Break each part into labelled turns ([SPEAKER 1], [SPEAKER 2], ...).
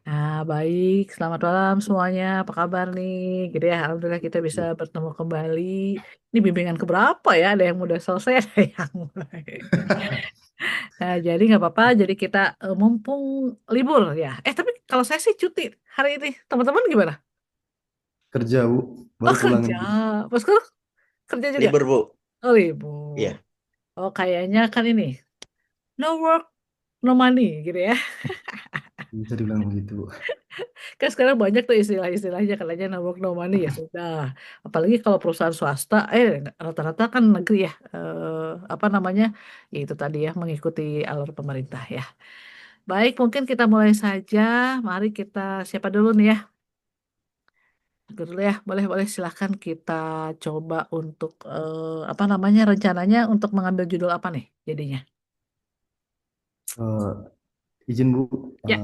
[SPEAKER 1] Baik. Selamat malam semuanya. Apa kabar nih? Gitu ya. Alhamdulillah kita bisa bertemu kembali. Ini bimbingan keberapa ya? Ada yang udah selesai, ada yang mulai. Nah, jadi nggak apa-apa. Jadi kita mumpung libur ya. Tapi kalau saya sih cuti hari ini. Teman-teman gimana?
[SPEAKER 2] Kerja, Bu.
[SPEAKER 1] Oh
[SPEAKER 2] Baru pulang
[SPEAKER 1] kerja.
[SPEAKER 2] ini.
[SPEAKER 1] Bosku kerja juga.
[SPEAKER 3] Libur, Bu.
[SPEAKER 1] Oh libur.
[SPEAKER 3] Iya.
[SPEAKER 1] Oh kayaknya kan ini. No work, no money gitu ya.
[SPEAKER 2] Bisa dibilang begitu, Bu.
[SPEAKER 1] Kan sekarang banyak tuh istilah-istilahnya katanya no work no money ya sudah. Apalagi kalau perusahaan swasta, rata-rata kan negeri ya, apa namanya, ya itu tadi ya mengikuti alur pemerintah ya. Baik, mungkin kita mulai saja. Mari kita siapa dulu nih ya? Aku dulu ya, boleh boleh silahkan kita coba untuk apa namanya rencananya untuk mengambil judul apa nih jadinya?
[SPEAKER 2] Eh, izin, Bu.
[SPEAKER 1] Ya,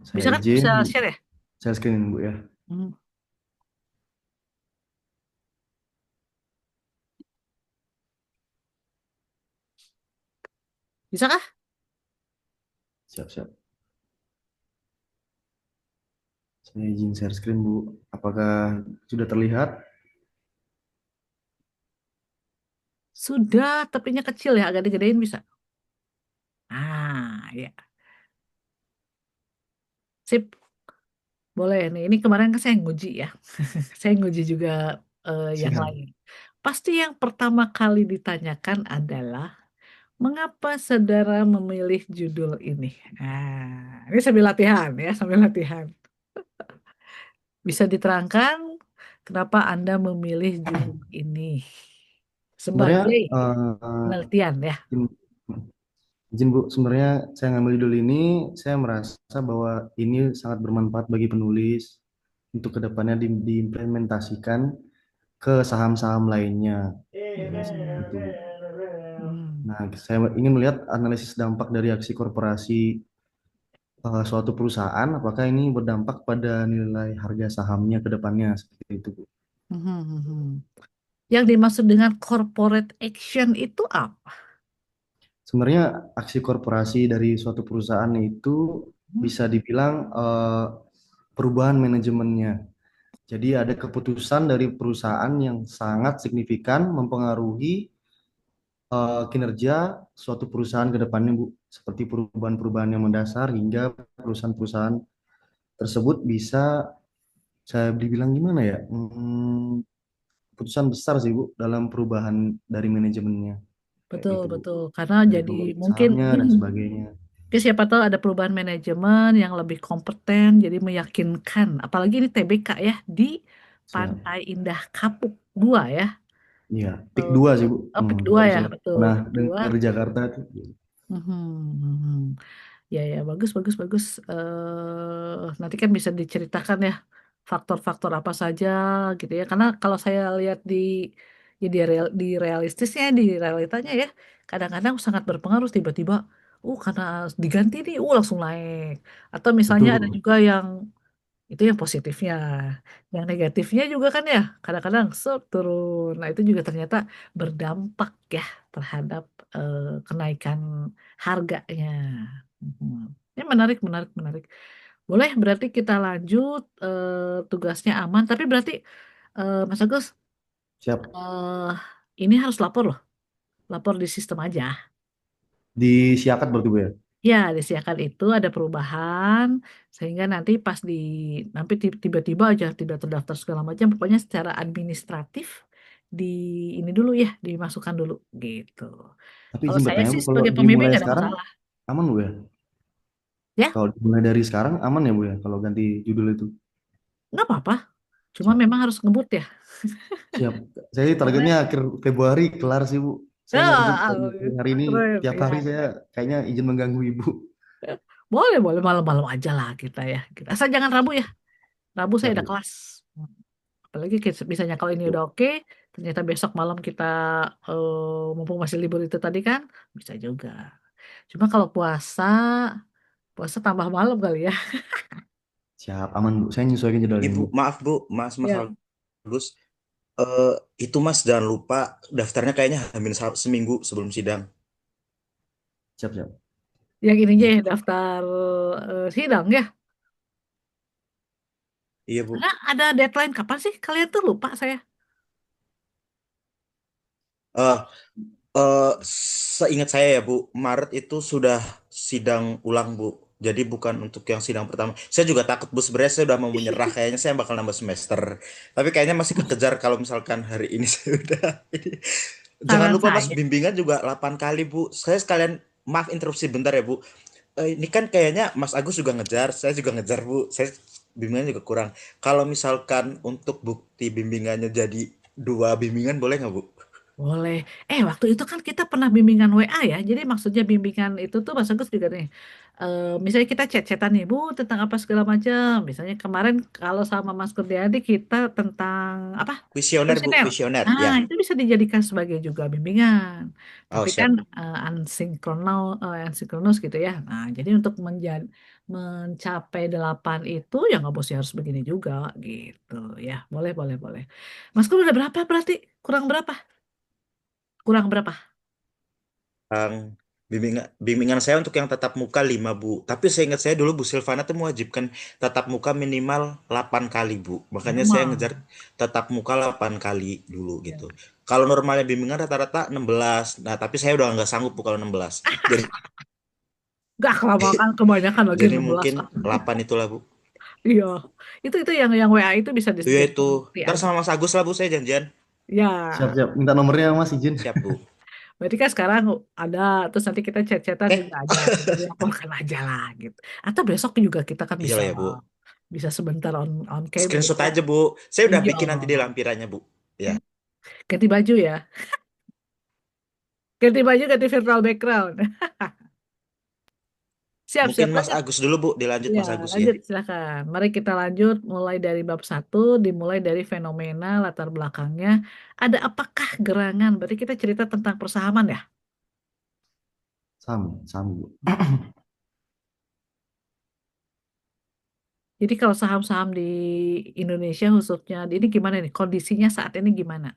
[SPEAKER 2] Saya
[SPEAKER 1] bisa kan?
[SPEAKER 2] izin.
[SPEAKER 1] Bisa share ya?
[SPEAKER 2] Saya screenin, Bu, ya.
[SPEAKER 1] Hmm. Bisa kah?
[SPEAKER 2] Siap-siap. Saya izin share screen, Bu. Apakah sudah terlihat?
[SPEAKER 1] Sudah, tapinya kecil ya, agak digedein bisa. Ya. Sip, boleh nih. Ini kemarin kan saya nguji ya. Saya nguji juga yang
[SPEAKER 2] Siap.
[SPEAKER 1] lain. Pasti yang pertama kali ditanyakan adalah mengapa saudara memilih judul ini? Ini sambil latihan ya, sambil latihan. Bisa diterangkan kenapa Anda memilih judul ini
[SPEAKER 2] Sebenarnya,
[SPEAKER 1] sebagai
[SPEAKER 2] eh,
[SPEAKER 1] penelitian ya?
[SPEAKER 2] izin, izin, Bu. Sebenarnya saya ngambil judul ini, saya merasa bahwa ini sangat bermanfaat bagi penulis untuk kedepannya diimplementasikan ke saham-saham lainnya. Seperti itu.
[SPEAKER 1] Hmm.
[SPEAKER 2] Nah, saya ingin melihat analisis dampak dari aksi korporasi suatu perusahaan, apakah ini berdampak pada nilai harga sahamnya ke depannya seperti itu, Bu.
[SPEAKER 1] Mhm, mhm. Yang dimaksud dengan corporate action itu apa?
[SPEAKER 2] Sebenarnya aksi korporasi dari suatu perusahaan itu bisa dibilang perubahan manajemennya. Jadi ada keputusan dari perusahaan yang sangat signifikan mempengaruhi kinerja suatu perusahaan ke depannya, Bu. Seperti perubahan-perubahan yang mendasar hingga perusahaan-perusahaan tersebut bisa saya dibilang gimana ya? Keputusan besar sih, Bu, dalam perubahan dari manajemennya kayak
[SPEAKER 1] Betul,
[SPEAKER 2] gitu, Bu.
[SPEAKER 1] betul. Karena
[SPEAKER 2] Dari
[SPEAKER 1] jadi
[SPEAKER 2] pemilik
[SPEAKER 1] mungkin
[SPEAKER 2] sahamnya dan sebagainya.
[SPEAKER 1] Oke, siapa tahu ada perubahan manajemen yang lebih kompeten, jadi meyakinkan. Apalagi ini TBK ya, di
[SPEAKER 2] Siap.
[SPEAKER 1] Pantai Indah Kapuk 2 ya.
[SPEAKER 2] Iya, PIK
[SPEAKER 1] Eh,
[SPEAKER 2] 2 sih, Bu.
[SPEAKER 1] Pik 2
[SPEAKER 2] Kalau
[SPEAKER 1] ya,
[SPEAKER 2] saya
[SPEAKER 1] betul.
[SPEAKER 2] pernah
[SPEAKER 1] Pik 2.
[SPEAKER 2] dengar di Jakarta itu.
[SPEAKER 1] Mhm, mhm. Ya, ya, bagus, bagus, bagus. Nanti kan bisa diceritakan ya faktor-faktor apa saja gitu ya. Karena kalau saya lihat ya di realistisnya, di realitanya ya, kadang-kadang sangat berpengaruh tiba-tiba. Karena diganti nih, langsung naik. Atau misalnya
[SPEAKER 2] Betul,
[SPEAKER 1] ada
[SPEAKER 2] Bu.
[SPEAKER 1] juga yang itu yang positifnya. Yang negatifnya juga kan ya, kadang-kadang turun. Nah, itu juga ternyata berdampak ya terhadap kenaikan harganya. Mhm. Ini menarik, menarik, menarik. Boleh, berarti kita lanjut tugasnya aman. Tapi berarti Mas Agus,
[SPEAKER 2] Siap.
[SPEAKER 1] eh, ini harus lapor loh, lapor di sistem aja.
[SPEAKER 2] Disiakat berarti, Bu, ya?
[SPEAKER 1] Ya, disiapkan itu ada perubahan sehingga nanti pas nanti tiba-tiba aja tidak terdaftar segala macam, pokoknya secara administratif di ini dulu ya, dimasukkan dulu gitu.
[SPEAKER 2] Tapi
[SPEAKER 1] Kalau
[SPEAKER 2] izin
[SPEAKER 1] saya
[SPEAKER 2] bertanya,
[SPEAKER 1] sih
[SPEAKER 2] Bu, kalau
[SPEAKER 1] sebagai pembimbing
[SPEAKER 2] dimulai
[SPEAKER 1] nggak ada
[SPEAKER 2] sekarang
[SPEAKER 1] masalah,
[SPEAKER 2] aman, Bu, ya?
[SPEAKER 1] ya
[SPEAKER 2] Kalau dimulai dari sekarang aman ya, Bu, ya? Kalau ganti judul itu.
[SPEAKER 1] nggak apa-apa. Cuma
[SPEAKER 2] Siap.
[SPEAKER 1] memang harus ngebut ya.
[SPEAKER 2] Siap. Saya
[SPEAKER 1] Karena
[SPEAKER 2] targetnya akhir Februari kelar sih, Bu. Saya nggak bisa
[SPEAKER 1] ah,
[SPEAKER 2] hari ini,
[SPEAKER 1] keren
[SPEAKER 2] tiap hari
[SPEAKER 1] ya.
[SPEAKER 2] saya kayaknya izin mengganggu Ibu.
[SPEAKER 1] Boleh, boleh malam-malam aja lah kita ya. Asal jangan Rabu ya. Rabu saya
[SPEAKER 2] Siap,
[SPEAKER 1] ada
[SPEAKER 2] Bu.
[SPEAKER 1] kelas. Apalagi misalnya kalau ini udah oke, ternyata besok malam kita mumpung masih libur itu tadi kan, bisa juga. Cuma kalau puasa, puasa tambah malam kali ya.
[SPEAKER 2] Siap, aman, Bu. Saya nyesuaikan jadwal ini,
[SPEAKER 3] Ibu,
[SPEAKER 2] Bu.
[SPEAKER 3] maaf Bu, Mas
[SPEAKER 1] Ya,
[SPEAKER 3] Agus. Eh, itu Mas jangan lupa daftarnya kayaknya seminggu sebelum sidang.
[SPEAKER 2] Siap, siap.
[SPEAKER 1] yang ininya
[SPEAKER 3] Gitu.
[SPEAKER 1] ya daftar sidang ya.
[SPEAKER 3] Iya Bu.
[SPEAKER 1] Ada deadline kapan sih? Kalian tuh lupa saya.
[SPEAKER 3] Eh, Seingat saya ya Bu, Maret itu sudah sidang ulang Bu. Jadi bukan untuk yang sidang pertama. Saya juga takut Bu, sebenarnya saya udah mau menyerah. Kayaknya saya bakal nambah semester. Tapi kayaknya masih kekejar kalau misalkan hari ini saya udah. Jangan
[SPEAKER 1] Saran
[SPEAKER 3] lupa Mas,
[SPEAKER 1] saya.
[SPEAKER 3] bimbingan juga 8 kali Bu. Saya sekalian, maaf interupsi bentar ya Bu. Ini kan kayaknya Mas Agus juga ngejar, saya juga ngejar Bu. Saya bimbingan juga kurang. Kalau misalkan untuk bukti bimbingannya jadi 2 bimbingan boleh nggak Bu?
[SPEAKER 1] Boleh. Waktu itu kan kita pernah bimbingan WA ya. Jadi maksudnya bimbingan itu tuh Mas Agus juga nih. Misalnya kita chat-chatan nih Bu tentang apa segala macam. Misalnya kemarin kalau sama Mas Kurniadi kita tentang apa?
[SPEAKER 3] Kuesioner Bu,
[SPEAKER 1] Kuesioner.
[SPEAKER 3] kuesioner.
[SPEAKER 1] Nah,
[SPEAKER 3] Ya.
[SPEAKER 1] itu bisa dijadikan sebagai juga bimbingan.
[SPEAKER 3] Oh,
[SPEAKER 1] Tapi kan
[SPEAKER 3] siap.
[SPEAKER 1] asinkronus gitu ya. Nah, jadi untuk mencapai 8 itu ya nggak mesti harus begini juga gitu ya. Boleh, boleh, boleh. Mas Kur udah berapa berarti? Kurang berapa? Kurang berapa?
[SPEAKER 3] Yang bimbingan saya untuk yang tatap muka 5 Bu. Tapi saya ingat saya dulu Bu Silvana tuh mewajibkan tatap muka minimal 8 kali Bu. Makanya saya ngejar
[SPEAKER 1] Minimal.
[SPEAKER 3] tatap muka 8 kali dulu
[SPEAKER 1] Ya.
[SPEAKER 3] gitu. Kalau normalnya bimbingan rata-rata 16. Nah, tapi saya udah nggak sanggup Bu kalau 16. Jadi
[SPEAKER 1] Gak kelamaan, kebanyakan lagi
[SPEAKER 3] jadi
[SPEAKER 1] 16.
[SPEAKER 3] mungkin 8 itulah Bu.
[SPEAKER 1] Iya. Itu yang WA itu bisa
[SPEAKER 3] Iya itu.
[SPEAKER 1] dijadikan bukti
[SPEAKER 3] Ntar
[SPEAKER 1] aja.
[SPEAKER 3] sama Mas Agus lah Bu, saya janjian.
[SPEAKER 1] Ya.
[SPEAKER 2] Siap-siap. Minta nomornya Mas izin.
[SPEAKER 3] Siap Bu.
[SPEAKER 1] Berarti kan sekarang ada, terus nanti kita chat-chatan
[SPEAKER 3] Eh,
[SPEAKER 1] juga ada. Jadi laporkan aja lah gitu. Atau besok juga kita kan
[SPEAKER 3] iya
[SPEAKER 1] bisa
[SPEAKER 3] lah ya Bu.
[SPEAKER 1] bisa sebentar on cam gitu
[SPEAKER 3] Screenshot
[SPEAKER 1] ya.
[SPEAKER 3] aja Bu. Saya udah
[SPEAKER 1] Iya.
[SPEAKER 3] bikin nanti di lampirannya Bu. Ya.
[SPEAKER 1] Ganti baju ya. Ganti baju, ganti virtual background. Siap,
[SPEAKER 3] Mungkin
[SPEAKER 1] siap.
[SPEAKER 3] Mas
[SPEAKER 1] Lanjut.
[SPEAKER 3] Agus dulu Bu, dilanjut
[SPEAKER 1] Ya,
[SPEAKER 3] Mas Agus ya.
[SPEAKER 1] lanjut silakan. Mari kita lanjut mulai dari bab satu, dimulai dari fenomena latar belakangnya. Ada apakah gerangan? Berarti kita cerita tentang persahaman ya.
[SPEAKER 2] Sam, Sam, Bu.
[SPEAKER 1] Jadi kalau saham-saham di Indonesia khususnya, ini gimana nih? Kondisinya saat ini gimana?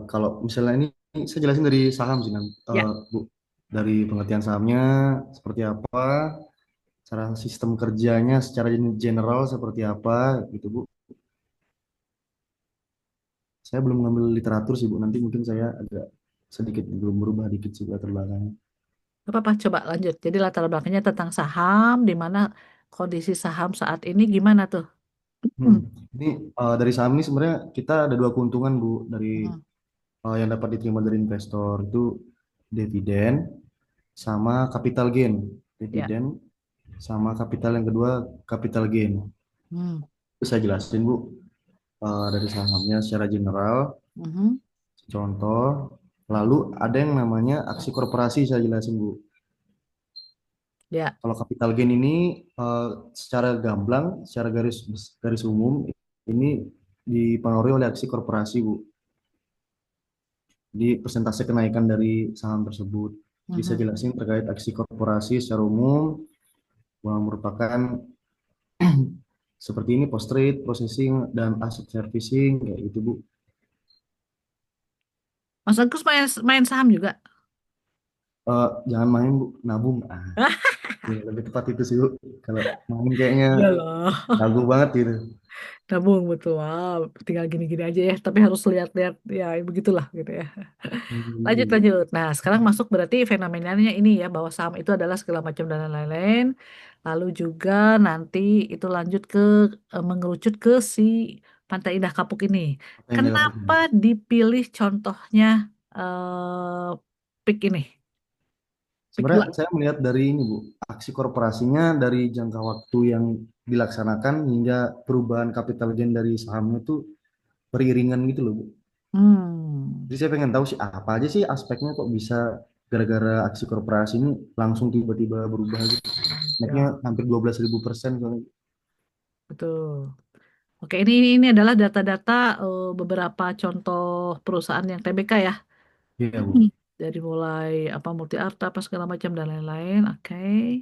[SPEAKER 2] Kalau misalnya ini saya jelasin dari saham sih,
[SPEAKER 1] Ya,
[SPEAKER 2] Bu. Dari pengertian sahamnya seperti apa, cara sistem kerjanya secara general seperti apa, gitu Bu. Saya belum ngambil literatur sih Bu. Nanti mungkin saya agak sedikit belum berubah dikit sih latar belakangnya.
[SPEAKER 1] nggak apa-apa. Coba lanjut. Jadi latar belakangnya tentang saham, di mana kondisi saham saat ini gimana tuh?
[SPEAKER 2] Hmm.
[SPEAKER 1] Hmm.
[SPEAKER 2] Ini dari saham ini sebenarnya kita ada dua keuntungan Bu dari
[SPEAKER 1] Hmm.
[SPEAKER 2] yang dapat diterima dari investor itu dividen sama capital gain.
[SPEAKER 1] Ya.
[SPEAKER 2] Dividen sama kapital yang kedua capital gain.
[SPEAKER 1] Hmm.
[SPEAKER 2] Itu saya jelasin Bu dari sahamnya secara general.
[SPEAKER 1] Mhm.
[SPEAKER 2] Contoh, lalu ada yang namanya aksi korporasi saya jelasin Bu.
[SPEAKER 1] Ya.
[SPEAKER 2] Kalau capital gain ini secara gamblang, secara garis garis umum ini dipengaruhi oleh aksi korporasi Bu. Jadi persentase kenaikan dari saham tersebut. Bisa
[SPEAKER 1] Mhm.
[SPEAKER 2] jelasin terkait aksi korporasi secara umum bahwa merupakan seperti ini post trade, processing dan asset servicing kayak gitu Bu.
[SPEAKER 1] Mas Agus main saham juga.
[SPEAKER 2] Jangan main Bu, nabung. Ya, lebih tepat itu sih Bu. Kalau main kayaknya
[SPEAKER 1] Iya loh.
[SPEAKER 2] ragu banget gitu.
[SPEAKER 1] Nabung betul. Wow, tinggal gini-gini aja ya. Tapi harus lihat-lihat ya begitulah gitu ya. Lanjut,
[SPEAKER 2] Hmm,
[SPEAKER 1] lanjut. Nah, sekarang masuk berarti fenomenanya ini ya, bahwa saham itu adalah segala macam dan lain-lain. Lalu juga nanti itu lanjut ke mengerucut ke si Pantai Indah Kapuk ini.
[SPEAKER 2] apa yang
[SPEAKER 1] Kenapa
[SPEAKER 2] dilakukan?
[SPEAKER 1] dipilih contohnya eh PIK ini? PIK
[SPEAKER 2] Sebenarnya
[SPEAKER 1] 2.
[SPEAKER 2] saya melihat dari ini Bu, aksi korporasinya dari jangka waktu yang dilaksanakan hingga perubahan capital gain dari sahamnya itu beriringan gitu loh Bu.
[SPEAKER 1] Hmm,
[SPEAKER 2] Jadi saya pengen tahu sih apa aja sih aspeknya kok bisa gara-gara aksi korporasi ini langsung tiba-tiba berubah gitu. Naiknya
[SPEAKER 1] ya,
[SPEAKER 2] hampir 12.000% soalnya.
[SPEAKER 1] betul. Oke, ini adalah data-data beberapa contoh perusahaan yang TBK ya.
[SPEAKER 2] Iya Bu.
[SPEAKER 1] Hmm. Dari mulai apa multi arta apa segala macam dan lain-lain. Oke.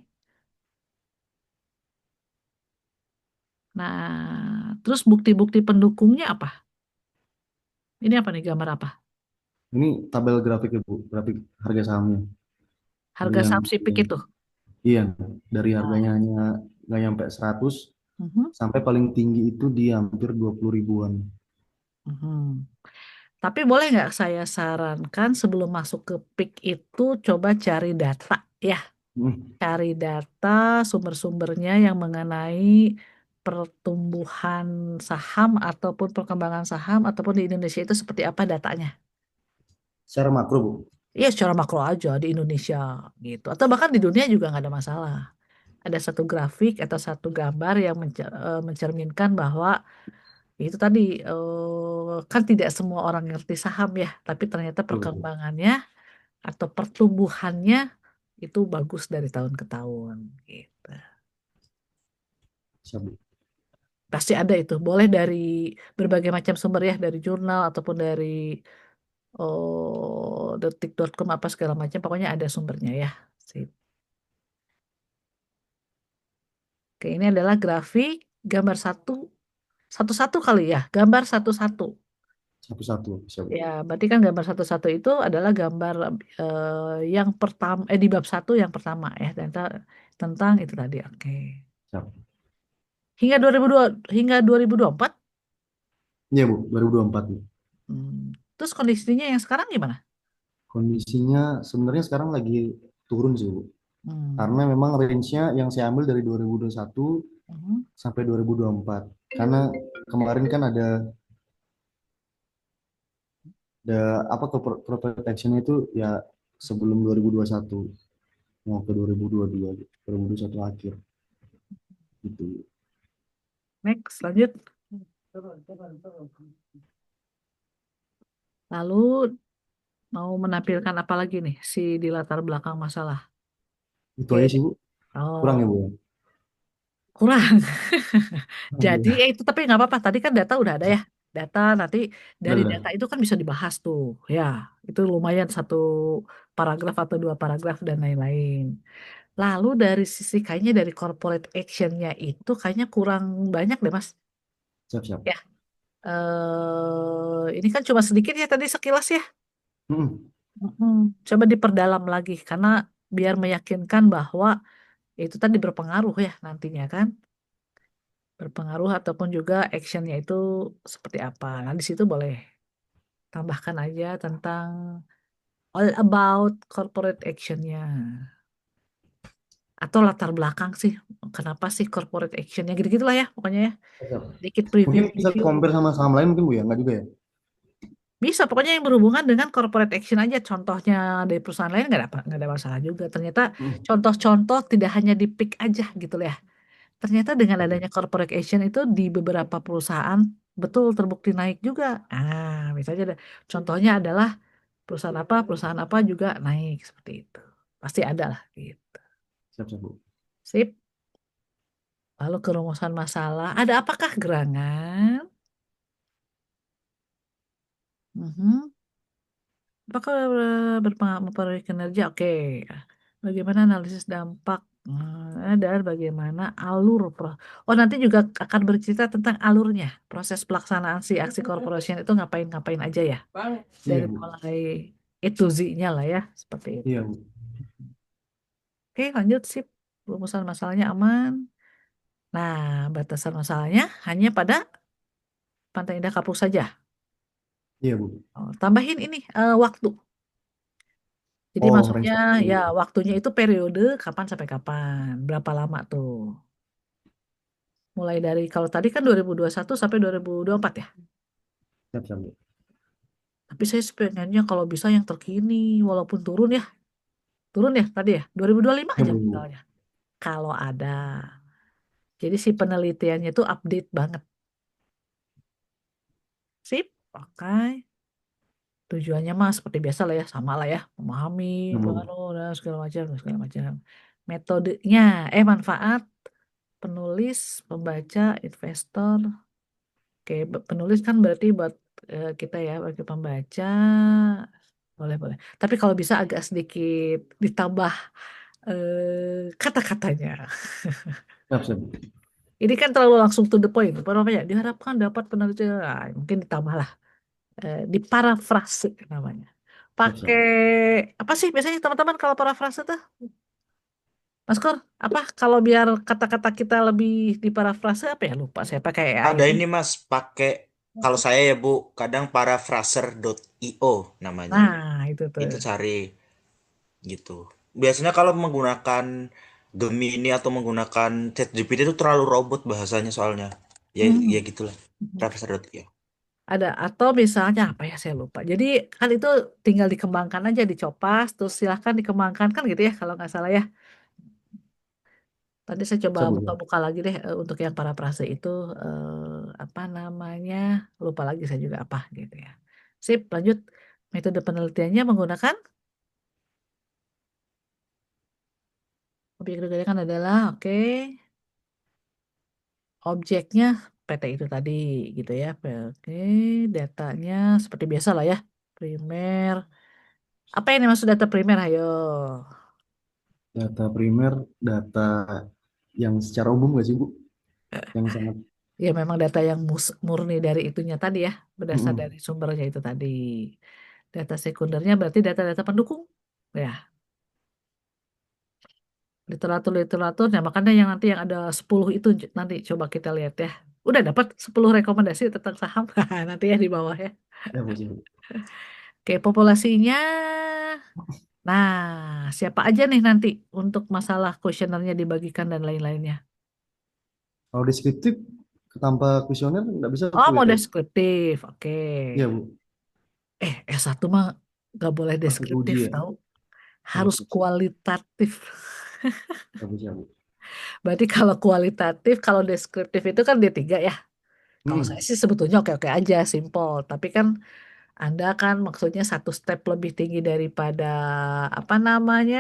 [SPEAKER 1] Nah, terus bukti-bukti pendukungnya apa? Ini apa nih, gambar apa?
[SPEAKER 2] Ini tabel grafik ya Bu, grafik harga sahamnya. Dari
[SPEAKER 1] Harga
[SPEAKER 2] yang
[SPEAKER 1] saham Sipik itu.
[SPEAKER 2] iya, dari harganya
[SPEAKER 1] Oh.
[SPEAKER 2] hanya nggak nyampe 100
[SPEAKER 1] Mhm,
[SPEAKER 2] sampai paling tinggi itu di hampir 20 ribuan.
[SPEAKER 1] mhm. Tapi boleh nggak saya sarankan sebelum masuk ke peak itu coba cari data ya,
[SPEAKER 2] Hmm,
[SPEAKER 1] cari data sumber-sumbernya yang mengenai pertumbuhan saham ataupun perkembangan saham ataupun di Indonesia itu seperti apa datanya.
[SPEAKER 2] secara makro, Bu.
[SPEAKER 1] Iya secara makro aja di Indonesia gitu. Atau bahkan di dunia juga nggak ada masalah. Ada satu grafik atau satu gambar yang mencerminkan bahwa itu tadi kan tidak semua orang ngerti saham ya, tapi ternyata
[SPEAKER 2] Betul, betul.
[SPEAKER 1] perkembangannya atau pertumbuhannya itu bagus dari tahun ke tahun gitu.
[SPEAKER 2] Siap, Bu.
[SPEAKER 1] Pasti ada itu. Boleh dari berbagai macam sumber ya, dari jurnal ataupun dari detik.com apa segala macam, pokoknya ada sumbernya ya. Sip. Oke, ini adalah grafik gambar satu-satu kali ya, gambar satu-satu.
[SPEAKER 2] Satu-satu, siap, Bu.
[SPEAKER 1] Ya, berarti kan gambar satu-satu itu adalah gambar yang pertama di bab satu yang pertama ya tentang itu tadi. Oke.
[SPEAKER 2] Siap.
[SPEAKER 1] Hingga 2002 hingga 2024.
[SPEAKER 2] Iya, Bu, 2024, Bu.
[SPEAKER 1] Terus kondisinya yang sekarang gimana?
[SPEAKER 2] Kondisinya sebenarnya sekarang lagi turun sih, Bu.
[SPEAKER 1] Hmm.
[SPEAKER 2] Karena memang range-nya yang saya ambil dari 2021
[SPEAKER 1] Mhm.
[SPEAKER 2] sampai 2024. Karena kemarin kan ada apa crop protection itu ya sebelum 2021 mau ke 2022, 2021 akhir gitu.
[SPEAKER 1] Next, lanjut. Lalu mau menampilkan apa lagi nih si di latar belakang masalah?
[SPEAKER 2] Itu aja
[SPEAKER 1] Oke.
[SPEAKER 2] sih, Bu. Kurang ya, Bu,
[SPEAKER 1] Oh,
[SPEAKER 2] ya?
[SPEAKER 1] kurang. Jadi
[SPEAKER 2] Aduh.
[SPEAKER 1] itu tapi nggak apa-apa. Tadi kan data udah ada ya. Data nanti dari data
[SPEAKER 2] Udah.
[SPEAKER 1] itu kan bisa dibahas tuh. Ya, itu lumayan satu paragraf atau dua paragraf dan lain-lain. Lalu dari sisi kayaknya dari corporate actionnya itu kayaknya kurang banyak deh Mas.
[SPEAKER 2] Siap-siap.
[SPEAKER 1] Ya, ini kan cuma sedikit ya tadi sekilas ya.
[SPEAKER 2] Hmm,
[SPEAKER 1] Mm-mm. Coba diperdalam lagi karena biar meyakinkan bahwa itu tadi berpengaruh ya nantinya kan. Berpengaruh ataupun juga actionnya itu seperti apa. Nah, di situ boleh tambahkan aja tentang all about corporate actionnya atau latar belakang sih kenapa sih corporate actionnya gitu-gitu lah ya pokoknya ya
[SPEAKER 2] siap.
[SPEAKER 1] sedikit
[SPEAKER 2] Mungkin bisa
[SPEAKER 1] preview-preview
[SPEAKER 2] compare sama saham lain mungkin, Bu, ya? Enggak juga ya?
[SPEAKER 1] bisa pokoknya yang berhubungan dengan corporate action aja contohnya dari perusahaan lain nggak ada masalah juga ternyata
[SPEAKER 2] Hmm.
[SPEAKER 1] contoh-contoh tidak hanya di pick aja gitu loh ya ternyata dengan
[SPEAKER 2] Siap,
[SPEAKER 1] adanya
[SPEAKER 2] Bu.
[SPEAKER 1] corporate action itu di beberapa perusahaan betul terbukti naik juga misalnya contohnya adalah perusahaan apa juga naik seperti itu. Pasti ada lah gitu.
[SPEAKER 2] Siap-siap, Bu.
[SPEAKER 1] Sip. Lalu kerumusan masalah. Ada apakah gerangan? Mhm. Apakah mempengaruhi kinerja? Oke. Bagaimana analisis dampak? Dan bagaimana Oh, nanti juga akan bercerita tentang alurnya. Proses pelaksanaan si aksi corporation itu ngapain-ngapain aja ya. Dari
[SPEAKER 2] Iya, Bu.
[SPEAKER 1] mulai A to Z-nya lah ya. Seperti itu.
[SPEAKER 2] Iya, Bu.
[SPEAKER 1] Oke, lanjut sip. Rumusan masalahnya aman. Nah, batasan masalahnya hanya pada Pantai Indah Kapuk saja.
[SPEAKER 2] Iya, Bu.
[SPEAKER 1] Oh, tambahin ini waktu. Jadi
[SPEAKER 2] Oh,
[SPEAKER 1] maksudnya
[SPEAKER 2] range waktu.
[SPEAKER 1] ya waktunya itu periode kapan sampai kapan, berapa lama tuh. Mulai dari kalau tadi kan 2021 sampai 2024 ya.
[SPEAKER 2] Siap-siap, Bu.
[SPEAKER 1] Tapi saya pengennya kalau bisa yang terkini, walaupun turun ya tadi ya, 2025
[SPEAKER 2] Iya,
[SPEAKER 1] aja
[SPEAKER 2] Bu.
[SPEAKER 1] misalnya. Kalau ada. Jadi si penelitiannya itu update banget. Sip, oke. Tujuannya mah seperti biasa lah ya, sama lah ya, memahami
[SPEAKER 2] Iya, Bu.
[SPEAKER 1] pengaruh dan segala macam. Metodenya, manfaat penulis, pembaca, investor. Oke, penulis kan berarti buat kita ya, bagi pembaca, boleh boleh. Tapi kalau bisa agak sedikit ditambah kata-katanya.
[SPEAKER 2] Siap-siap, Bu.
[SPEAKER 1] Ini kan terlalu langsung to the point. Apa namanya? Diharapkan dapat penelitian, mungkin ditambahlah, diparafrase namanya. Pakai
[SPEAKER 2] Siap-siap.
[SPEAKER 1] apa sih biasanya teman-teman kalau parafrase tuh? Mas Kor, apa kalau biar kata-kata kita lebih diparafrase apa ya? Lupa saya pakai AI
[SPEAKER 3] Ada
[SPEAKER 1] ini.
[SPEAKER 3] ini Mas, pakai kalau saya ya Bu, kadang paraphrasers.io namanya.
[SPEAKER 1] Nah, itu tuh.
[SPEAKER 3] Itu cari gitu. Biasanya kalau menggunakan Gemini atau menggunakan ChatGPT itu terlalu robot bahasanya soalnya. Ya ya
[SPEAKER 1] Hmm.
[SPEAKER 3] gitulah. Paraphrasers.io.
[SPEAKER 1] Ada atau misalnya apa ya saya lupa. Jadi kan itu tinggal dikembangkan aja, dicopas, terus silahkan dikembangkan kan gitu ya kalau nggak salah ya. Tadi saya coba
[SPEAKER 2] Bisa Bu ya.
[SPEAKER 1] buka-buka lagi deh untuk yang parafrase itu apa namanya, lupa lagi saya juga apa gitu ya. Sip, lanjut. Metode penelitiannya menggunakan objek kan adalah oke, objeknya PT itu tadi gitu ya. Oke, datanya seperti biasa lah ya. Primer. Apa ini maksud data primer? Ayo.
[SPEAKER 2] Data primer, data yang secara umum nggak sih Bu? Yang sangat
[SPEAKER 1] Ya memang data yang murni dari itunya tadi ya, berdasar dari
[SPEAKER 2] mm-mm.
[SPEAKER 1] sumbernya itu tadi. Data sekundernya berarti data-data pendukung. Ya, literatur-literatur. Nah, makanya yang nanti yang ada 10 itu nanti coba kita lihat ya. Udah dapat 10 rekomendasi tentang saham. Nanti ya di bawah ya.
[SPEAKER 2] Ya Bu sih.
[SPEAKER 1] Oke, populasinya. Nah, siapa aja nih nanti untuk masalah kuesionernya dibagikan dan lain-lainnya.
[SPEAKER 2] Kalau deskriptif tanpa kuesioner nggak bisa
[SPEAKER 1] Oh,
[SPEAKER 2] Bu ya
[SPEAKER 1] mau
[SPEAKER 2] kayak.
[SPEAKER 1] deskriptif. Oke.
[SPEAKER 2] Iya Bu,
[SPEAKER 1] S1 mah nggak boleh
[SPEAKER 2] harus
[SPEAKER 1] deskriptif
[SPEAKER 2] teruji ya.
[SPEAKER 1] tahu.
[SPEAKER 2] Oh,
[SPEAKER 1] Harus
[SPEAKER 2] siap,
[SPEAKER 1] kualitatif.
[SPEAKER 2] siap, Bu.
[SPEAKER 1] Berarti kalau kualitatif, kalau deskriptif itu kan D3 ya. Kalau saya
[SPEAKER 2] Hmm,
[SPEAKER 1] sih sebetulnya oke-oke aja, simple. Tapi kan Anda kan maksudnya satu step lebih tinggi daripada apa namanya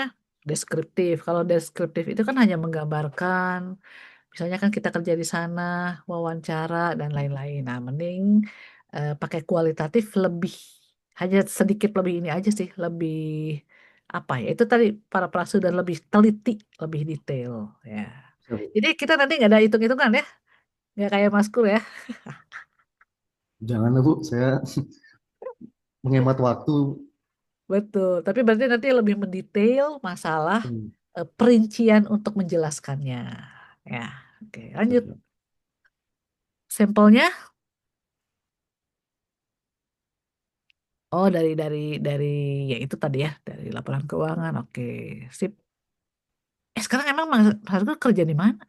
[SPEAKER 1] deskriptif. Kalau deskriptif itu kan hanya menggambarkan, misalnya kan kita kerja di sana, wawancara dan lain-lain. Nah, mending pakai kualitatif lebih, hanya sedikit lebih ini aja sih, lebih apa ya? Itu tadi para prasu dan lebih teliti, lebih detail ya.
[SPEAKER 2] siap, Bu.
[SPEAKER 1] Jadi kita nanti nggak ada hitung-hitungan ya, nggak kayak maskul ya.
[SPEAKER 2] Janganlah Bu, saya menghemat waktu.
[SPEAKER 1] Betul. Tapi berarti nanti lebih mendetail masalah
[SPEAKER 2] Hmm,
[SPEAKER 1] perincian untuk menjelaskannya. Ya, oke.
[SPEAKER 2] siap,
[SPEAKER 1] Lanjut.
[SPEAKER 2] siap.
[SPEAKER 1] Sampelnya, oh dari ya itu tadi ya, dari laporan keuangan. Oke, sip. Sekarang emang Mas Gun kerja di mana?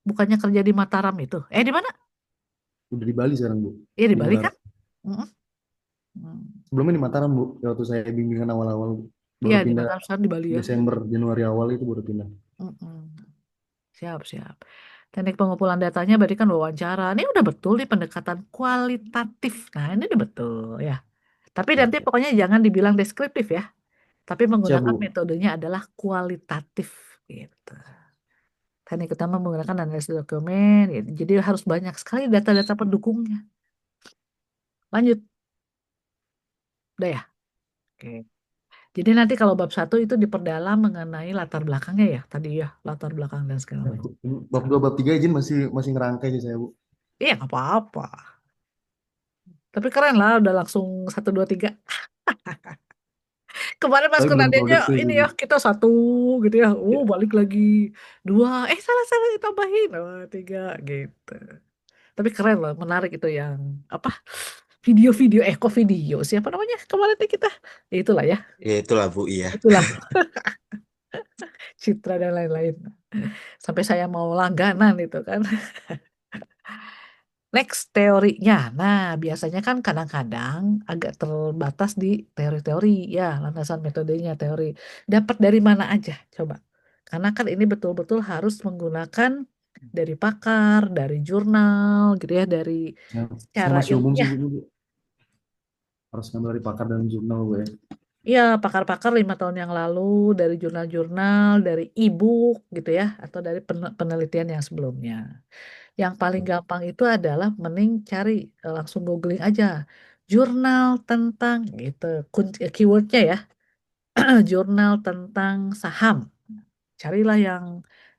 [SPEAKER 1] Bukannya kerja di Mataram itu? Di mana?
[SPEAKER 2] Udah di Bali sekarang Bu,
[SPEAKER 1] Iya di
[SPEAKER 2] di
[SPEAKER 1] Bali
[SPEAKER 2] Mulara.
[SPEAKER 1] kan? Mm-mm. Hmm.
[SPEAKER 2] Sebelumnya di Mataram Bu, ya, waktu saya bimbingan awal-awal Bu.
[SPEAKER 1] Iya
[SPEAKER 2] Baru
[SPEAKER 1] di
[SPEAKER 2] pindah
[SPEAKER 1] Mataram sekarang di Bali ya.
[SPEAKER 2] Desember, Januari awal itu baru pindah.
[SPEAKER 1] Mm-mm. Siap, siap. Teknik pengumpulan datanya berarti kan wawancara. Ini udah betul nih pendekatan kualitatif. Nah, ini udah betul ya. Tapi
[SPEAKER 2] Siap,
[SPEAKER 1] nanti
[SPEAKER 2] siap.
[SPEAKER 1] pokoknya jangan dibilang deskriptif ya. Tapi
[SPEAKER 2] Siap
[SPEAKER 1] menggunakan
[SPEAKER 2] Bu.
[SPEAKER 1] metodenya adalah kualitatif gitu. Teknik utama menggunakan analisis dokumen. Gitu. Jadi harus banyak sekali data-data pendukungnya. Lanjut, udah ya. Oke. Jadi nanti kalau bab satu itu diperdalam mengenai latar belakangnya ya. Tadi ya, latar belakang dan segala
[SPEAKER 2] Ya, Bu.
[SPEAKER 1] macam.
[SPEAKER 2] Ini bab 2 bab 3 izin masih masih ngerangkai sih saya Bu.
[SPEAKER 1] Iya, nggak apa-apa. Tapi keren lah, udah langsung satu, dua, tiga. Kemarin pas
[SPEAKER 2] Tapi belum
[SPEAKER 1] kunadianya
[SPEAKER 2] produktif
[SPEAKER 1] ini
[SPEAKER 2] sih
[SPEAKER 1] ya
[SPEAKER 2] Bu.
[SPEAKER 1] kita satu gitu ya.
[SPEAKER 2] Ya,
[SPEAKER 1] Balik lagi dua. Salah ditambahin. Oh, tiga gitu. Tapi keren loh, menarik itu yang apa? Video-video kok video siapa namanya kemarin tuh kita? Ya, itulah ya,
[SPEAKER 3] Ya itulah Bu, iya.
[SPEAKER 1] itulah Citra dan lain-lain. Sampai saya mau langganan itu kan. Next teorinya. Nah, biasanya kan kadang-kadang agak terbatas di teori-teori ya, landasan metodenya teori. Dapat dari mana aja coba. Karena kan ini betul-betul harus menggunakan dari pakar, dari jurnal gitu ya, dari
[SPEAKER 2] saya
[SPEAKER 1] secara
[SPEAKER 2] masih umum sih
[SPEAKER 1] ilmiah.
[SPEAKER 2] Bu. Harus ngambil dari pakar dan jurnal Bu ya.
[SPEAKER 1] Iya, pakar-pakar 5 tahun yang lalu dari jurnal-jurnal, dari e-book gitu ya, atau dari penelitian yang sebelumnya. Yang paling gampang itu adalah mending cari langsung googling aja jurnal tentang gitu, keywordnya ya, jurnal tentang saham. Carilah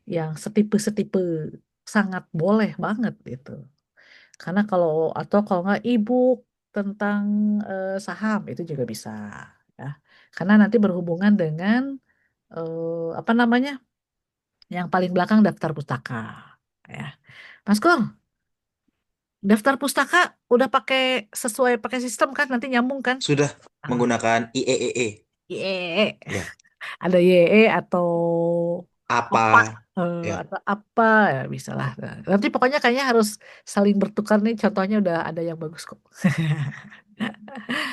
[SPEAKER 1] yang setipe-setipe, sangat boleh banget gitu. Karena kalau nggak e-book tentang saham itu juga bisa ya. Karena nanti berhubungan dengan apa namanya? Yang paling belakang daftar pustaka. Ya. Mas Kur, daftar pustaka udah pakai sistem kan? Nanti nyambung kan?
[SPEAKER 3] Sudah
[SPEAKER 1] Ah,
[SPEAKER 3] menggunakan IEEE.
[SPEAKER 1] ye.
[SPEAKER 3] Ya,
[SPEAKER 1] Ada YE atau
[SPEAKER 3] apa
[SPEAKER 1] apa
[SPEAKER 3] ya.
[SPEAKER 1] atau apa ya bisa lah. Nah, nanti pokoknya kayaknya harus saling bertukar nih. Contohnya udah ada yang bagus kok.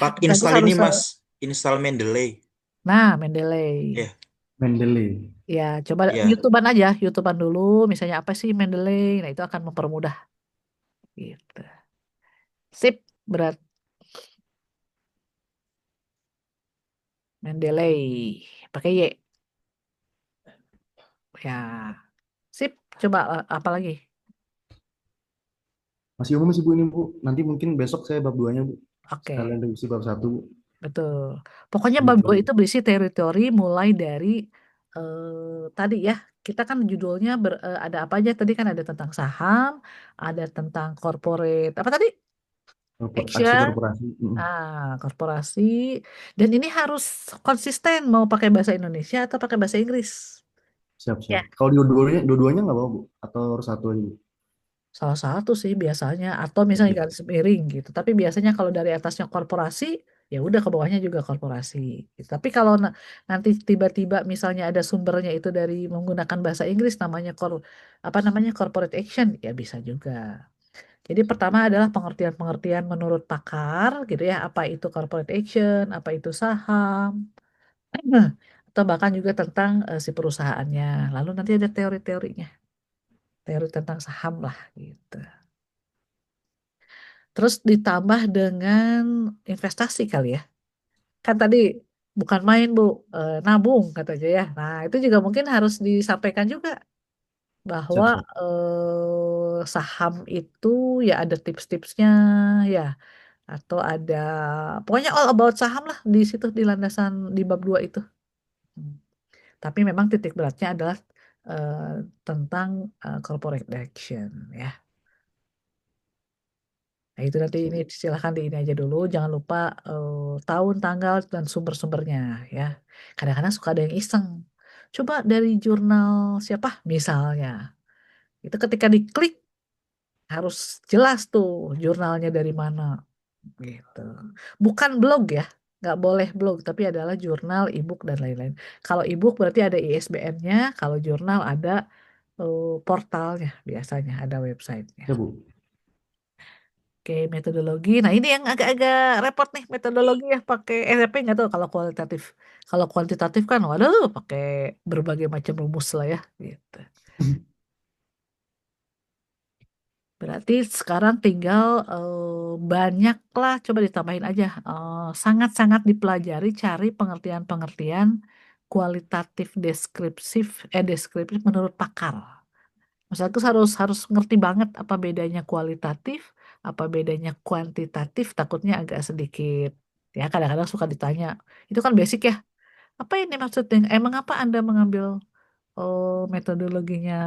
[SPEAKER 3] Pak
[SPEAKER 1] Nanti
[SPEAKER 3] install ini
[SPEAKER 1] harus
[SPEAKER 3] Mas, install Mendeley.
[SPEAKER 1] nah Mendeley.
[SPEAKER 3] Ya,
[SPEAKER 2] Mendeley.
[SPEAKER 1] Ya, coba
[SPEAKER 3] ya.
[SPEAKER 1] YouTubean aja, YouTubean dulu. Misalnya apa sih Mendeley? Nah, itu akan mempermudah gitu. Sip, berat Mendeley. Pakai Y. Ya, sip. Coba apa lagi?
[SPEAKER 2] Masih umum sih Bu ini Bu. Nanti mungkin besok saya bab 2-nya Bu. Sekalian
[SPEAKER 1] Oke,
[SPEAKER 2] revisi bab 1 Bu.
[SPEAKER 1] betul. Pokoknya bab 2
[SPEAKER 2] Pemicuan.
[SPEAKER 1] itu berisi teori-teori mulai dari tadi ya. Kita kan judulnya ada apa aja tadi kan ada tentang saham, ada tentang corporate, apa tadi?
[SPEAKER 2] Aksi
[SPEAKER 1] Action,
[SPEAKER 2] korporasi.
[SPEAKER 1] korporasi. Dan ini harus konsisten mau pakai bahasa Indonesia atau pakai bahasa Inggris.
[SPEAKER 2] Siap-siap.
[SPEAKER 1] Ya.
[SPEAKER 2] Kalau dua-duanya nggak apa Bu? Atau harus satu aja Bu?
[SPEAKER 1] Salah satu sih biasanya atau misalnya
[SPEAKER 2] Oke.
[SPEAKER 1] garis miring gitu. Tapi biasanya kalau dari atasnya korporasi ya udah ke bawahnya juga korporasi. Gitu. Tapi kalau nanti tiba-tiba misalnya ada sumbernya itu dari menggunakan bahasa Inggris namanya apa namanya corporate action ya bisa juga. Jadi pertama adalah pengertian-pengertian menurut pakar gitu ya, apa itu corporate action, apa itu saham, atau bahkan juga tentang si perusahaannya. Lalu nanti ada teori-teorinya, teori tentang saham lah gitu. Terus ditambah dengan investasi kali ya. Kan tadi bukan main Bu, nabung katanya ya. Nah itu juga mungkin harus disampaikan juga bahwa
[SPEAKER 2] Siap-siap.
[SPEAKER 1] saham itu ya ada tips-tipsnya ya. Atau ada pokoknya all about saham lah di situ di landasan di bab 2 itu. Hmm. Tapi memang titik beratnya adalah eh, tentang corporate action ya. Nah, itu nanti
[SPEAKER 2] Siap.
[SPEAKER 1] ini silahkan di ini aja dulu. Jangan lupa tahun, tanggal, dan sumber-sumbernya ya. Kadang-kadang suka ada yang iseng. Coba dari jurnal siapa misalnya. Itu ketika diklik harus jelas tuh jurnalnya dari mana gitu. Bukan blog ya. Nggak boleh blog, tapi adalah jurnal, e-book, dan lain-lain. Kalau e-book berarti ada ISBN-nya, kalau jurnal ada portalnya, biasanya ada websitenya.
[SPEAKER 2] Ya Bu.
[SPEAKER 1] Oke, metodologi. Nah, ini yang agak-agak repot nih metodologi ya pakai tapi nggak tahu kalau kualitatif. Kalau kuantitatif kan, waduh, pakai berbagai macam rumus lah ya. Gitu. Berarti sekarang tinggal banyaklah, coba ditambahin aja. Sangat-sangat dipelajari, cari pengertian-pengertian kualitatif deskriptif menurut pakar. Maksudnya tuh harus harus ngerti banget apa bedanya kualitatif, apa bedanya kuantitatif, takutnya agak sedikit. Ya, kadang-kadang suka ditanya, itu kan basic ya. Apa ini maksudnya? Emang apa Anda mengambil metodologinya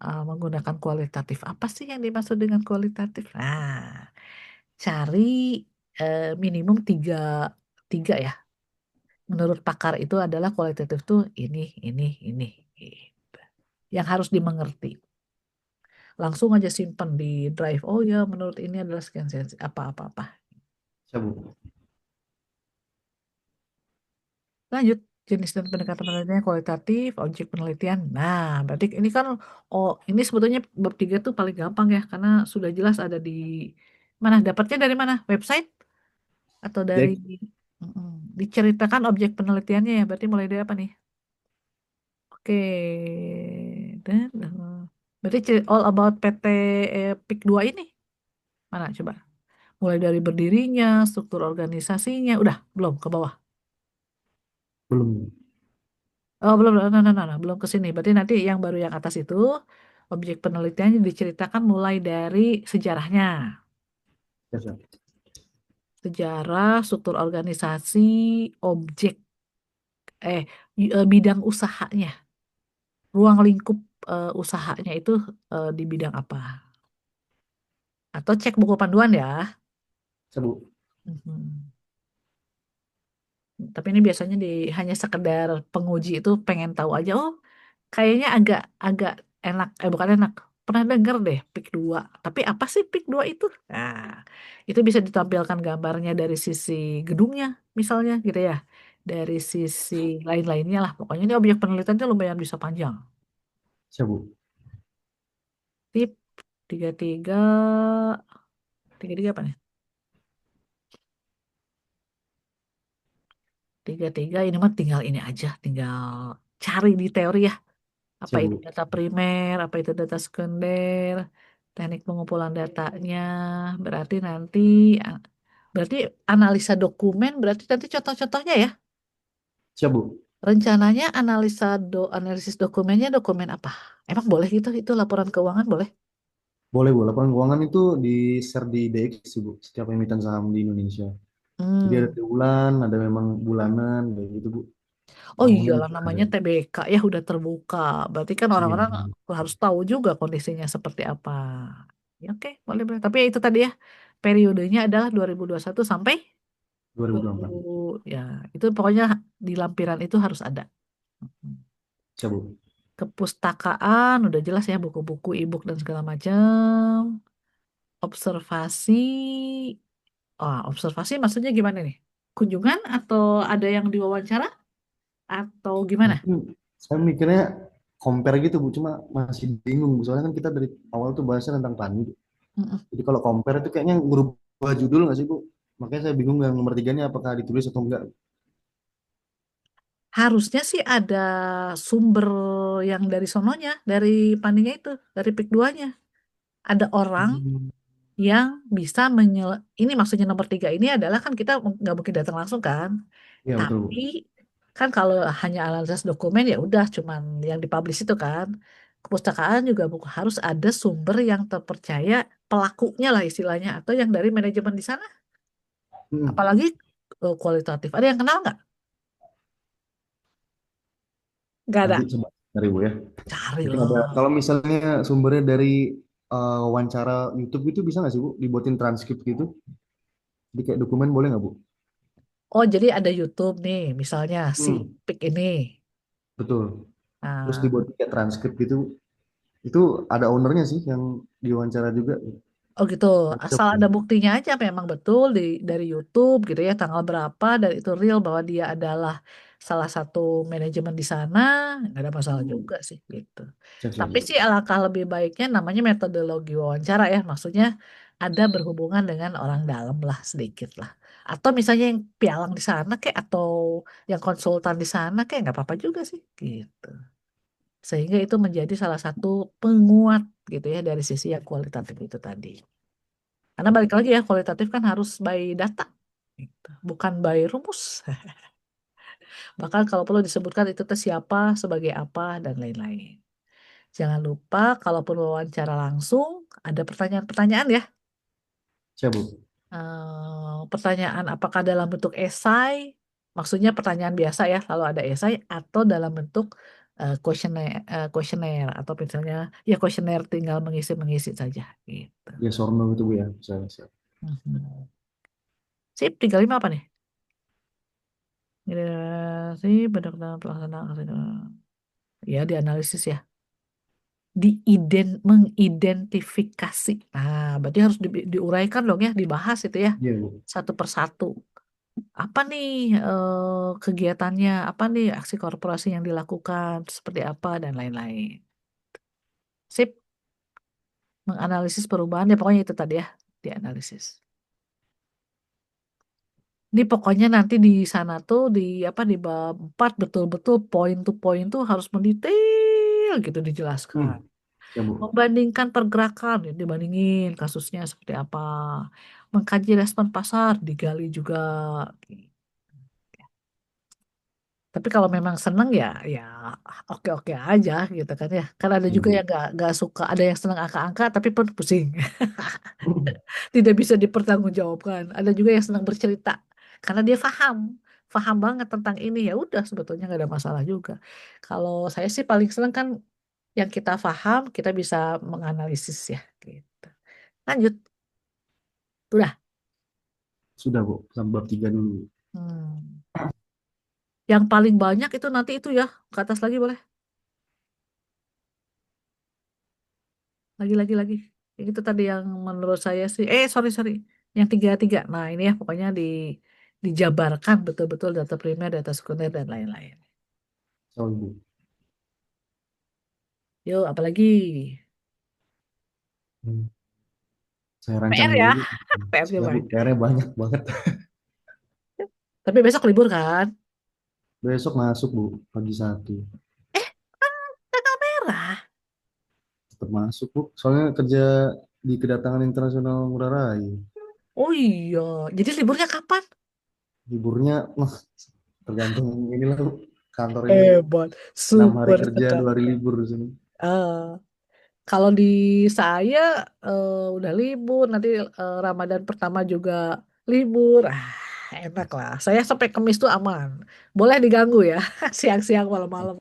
[SPEAKER 1] menggunakan kualitatif? Apa sih yang dimaksud dengan kualitatif? Nah, cari minimum tiga ya. Menurut pakar itu adalah kualitatif tuh ini. Gitu. Yang harus dimengerti. Langsung aja simpan di drive. Oh ya, menurut ini adalah sekian sekian apa-apa-apa.
[SPEAKER 2] Siap Bu.
[SPEAKER 1] Lanjut, jenis dan pendekatan penelitian kualitatif, objek penelitian. Nah, berarti ini kan, oh ini sebetulnya bab 3 tuh paling gampang ya, karena sudah jelas ada di mana, dapatnya dari mana? Website atau dari,
[SPEAKER 2] Jadi
[SPEAKER 1] Mm-mm. Diceritakan objek penelitiannya ya, berarti mulai dari apa nih? Oke, dan, berarti all about PT PIK 2 ini, mana coba? Mulai dari berdirinya, struktur organisasinya, udah belum ke bawah.
[SPEAKER 2] belum.
[SPEAKER 1] Oh, belum, belum ke sini. Berarti nanti yang baru yang atas itu objek penelitiannya diceritakan mulai dari sejarahnya,
[SPEAKER 2] Siap-siap.
[SPEAKER 1] sejarah, struktur organisasi, objek, bidang usahanya, ruang lingkup usahanya itu di bidang apa? Atau cek buku panduan ya.
[SPEAKER 2] Siap Bu.
[SPEAKER 1] Mhm. Tapi ini biasanya hanya sekedar penguji itu pengen tahu aja, oh kayaknya agak agak enak, bukan enak. Pernah denger deh PIK 2. Tapi apa sih PIK 2 itu? Nah, itu bisa ditampilkan gambarnya dari sisi gedungnya misalnya gitu ya. Dari sisi lain-lainnya lah. Pokoknya ini objek penelitiannya lumayan bisa panjang.
[SPEAKER 2] Siap, Bu.
[SPEAKER 1] Tip 33, 33 apa nih? 33 ini mah tinggal ini aja, tinggal cari di teori ya. Apa
[SPEAKER 2] Siap,
[SPEAKER 1] itu
[SPEAKER 2] Bu.
[SPEAKER 1] data primer, apa itu data sekunder, teknik pengumpulan datanya. Berarti nanti, ah, berarti analisa dokumen, berarti nanti contoh-contohnya ya.
[SPEAKER 2] Siap, Bu.
[SPEAKER 1] Rencananya analisis dokumennya dokumen apa? Emang boleh gitu? Itu laporan keuangan boleh?
[SPEAKER 2] Boleh, Bu. Laporan keuangan itu di-share di DX sih, Bu. Setiap emiten saham di Indonesia. Jadi ada
[SPEAKER 1] Hmm.
[SPEAKER 2] triwulan, ada memang bulanan, kayak gitu, Bu.
[SPEAKER 1] Oh
[SPEAKER 2] Tahunnya
[SPEAKER 1] iyalah
[SPEAKER 2] juga ada.
[SPEAKER 1] namanya TBK ya udah terbuka. Berarti kan
[SPEAKER 2] Iya,
[SPEAKER 1] orang-orang harus tahu juga kondisinya seperti apa. Ya, oke, boleh boleh. Tapi ya itu tadi ya periodenya adalah 2021 sampai
[SPEAKER 2] 2024.
[SPEAKER 1] 2000 ya itu pokoknya di lampiran itu harus ada. Hmm.
[SPEAKER 2] Siap, Bu.
[SPEAKER 1] Kepustakaan udah jelas ya buku-buku, e-book dan segala macam. Observasi, observasi maksudnya gimana nih? Kunjungan atau ada yang diwawancara atau gimana?
[SPEAKER 2] Mungkin saya mikirnya compare gitu, Bu. Cuma masih bingung, Bu. Soalnya kan kita dari awal tuh bahasnya tentang tani. Jadi kalau compare itu kayaknya ngerubah judul nggak sih, Bu? Makanya saya bingung yang nomor tiganya apakah ditulis atau enggak.
[SPEAKER 1] Harusnya sih ada sumber yang dari sononya, dari Pandinya itu, dari PIK 2-nya. Ada orang
[SPEAKER 2] Hmm.
[SPEAKER 1] yang bisa ini maksudnya nomor 3 ini adalah kan kita nggak mungkin datang langsung kan.
[SPEAKER 2] Iya, betul, Bu.
[SPEAKER 1] Tapi kan kalau hanya analisis dokumen ya udah cuman yang dipublish itu kan. Kepustakaan juga harus ada sumber yang terpercaya pelakunya lah istilahnya atau yang dari manajemen di sana.
[SPEAKER 2] Hmm.
[SPEAKER 1] Apalagi kualitatif. Ada yang kenal nggak? Nggak ada.
[SPEAKER 2] Nanti coba cari, Bu ya. Mungkin ada.
[SPEAKER 1] Carilah.
[SPEAKER 2] Kalau misalnya sumbernya dari wawancara YouTube itu bisa nggak sih, Bu? Dibuatin transkrip gitu. Jadi kayak dokumen boleh nggak, Bu?
[SPEAKER 1] Oh, jadi ada YouTube nih, misalnya si
[SPEAKER 2] Hmm,
[SPEAKER 1] Pik ini.
[SPEAKER 2] betul. Terus
[SPEAKER 1] Nah,
[SPEAKER 2] dibuat kayak transkrip gitu. Itu ada ownernya sih yang diwawancara juga.
[SPEAKER 1] oh gitu,
[SPEAKER 2] Workshop
[SPEAKER 1] asal
[SPEAKER 2] ya.
[SPEAKER 1] ada buktinya aja memang betul dari YouTube gitu ya, tanggal berapa dan itu real bahwa dia adalah salah satu manajemen di sana, nggak ada masalah juga sih gitu.
[SPEAKER 2] Siap, siap,
[SPEAKER 1] Tapi
[SPEAKER 2] siap.
[SPEAKER 1] sih alangkah lebih baiknya namanya metodologi wawancara ya, maksudnya ada berhubungan dengan orang dalam lah sedikit lah. Atau misalnya yang pialang di sana kayak atau yang konsultan di sana kayak nggak apa-apa juga sih gitu. Sehingga itu menjadi salah satu penguat gitu ya dari sisi yang kualitatif itu tadi. Karena balik lagi ya kualitatif kan harus by data, gitu. Bukan by rumus. Bahkan kalau perlu disebutkan itu teh siapa, sebagai apa, dan lain-lain. Jangan lupa kalaupun wawancara langsung ada pertanyaan-pertanyaan ya.
[SPEAKER 2] Siap, Bu.
[SPEAKER 1] Pertanyaan apakah dalam bentuk esai, maksudnya pertanyaan biasa ya, lalu ada esai atau dalam bentuk kuesioner atau misalnya ya kuesioner tinggal mengisi-mengisi saja gitu.
[SPEAKER 2] Ya, sorno gitu, Bu ya. Siap, siap.
[SPEAKER 1] Mhm. Sip, 35 apa nih? Generasi benar-benar pelaksanaan ya dianalisis ya. Mengidentifikasi. Nah, berarti harus diuraikan dong ya, dibahas itu ya
[SPEAKER 2] Iya, Bu.
[SPEAKER 1] satu persatu. Apa nih kegiatannya, apa nih aksi korporasi yang dilakukan, seperti apa dan lain-lain. Sip, menganalisis perubahan ya pokoknya itu tadi ya, dianalisis. Ini pokoknya nanti di sana tuh di apa di bab 4 betul-betul point to point tuh harus mendetail gitu dijelaskan.
[SPEAKER 2] Hmm. Siap, Bu.
[SPEAKER 1] Membandingkan pergerakan, ya, dibandingin kasusnya seperti apa. Mengkaji respon pasar, digali juga. Tapi kalau memang seneng ya, ya oke-oke aja gitu kan ya. Kan ada
[SPEAKER 2] Iya,
[SPEAKER 1] juga
[SPEAKER 2] Bu.
[SPEAKER 1] yang nggak suka, ada yang seneng angka-angka tapi pun pusing, tidak bisa dipertanggungjawabkan. Ada juga yang senang bercerita karena dia paham banget tentang ini ya udah sebetulnya nggak ada masalah juga. Kalau saya sih paling seneng kan yang kita paham kita bisa menganalisis ya gitu. Lanjut, udah.
[SPEAKER 2] Sudah, Bu. Sampai bab 3 dulu.
[SPEAKER 1] Hmm. Yang paling banyak itu nanti itu ya ke atas lagi boleh. lagi. Yang itu tadi yang menurut saya sih, sorry, yang tiga. Nah ini ya pokoknya dijabarkan betul-betul data primer, data sekunder dan lain-lain.
[SPEAKER 2] So, Bu.
[SPEAKER 1] Yuk, apalagi
[SPEAKER 2] Hmm. Saya rancang
[SPEAKER 1] PR
[SPEAKER 2] dulu,
[SPEAKER 1] ya,
[SPEAKER 2] Bu.
[SPEAKER 1] PR-nya
[SPEAKER 2] Ya, Bu,
[SPEAKER 1] banyak.
[SPEAKER 2] PR-nya banyak banget.
[SPEAKER 1] Tapi besok libur kan?
[SPEAKER 2] Besok masuk, Bu, pagi 1.
[SPEAKER 1] Eh, kan tanggal merah.
[SPEAKER 2] Tetap masuk, Bu. Soalnya kerja di kedatangan internasional Ngurah Rai.
[SPEAKER 1] Oh iya, jadi liburnya kapan?
[SPEAKER 2] Liburnya, tergantung inilah, Bu. Kantor ini
[SPEAKER 1] Hebat,
[SPEAKER 2] 6 hari
[SPEAKER 1] super
[SPEAKER 2] kerja, 2 hari
[SPEAKER 1] sekali.
[SPEAKER 2] libur di sini.
[SPEAKER 1] Eh, Kalau di saya udah libur, nanti Ramadan pertama juga libur. Enak lah. Saya sampai Kamis tuh aman. Boleh diganggu ya, siang-siang malam-malam.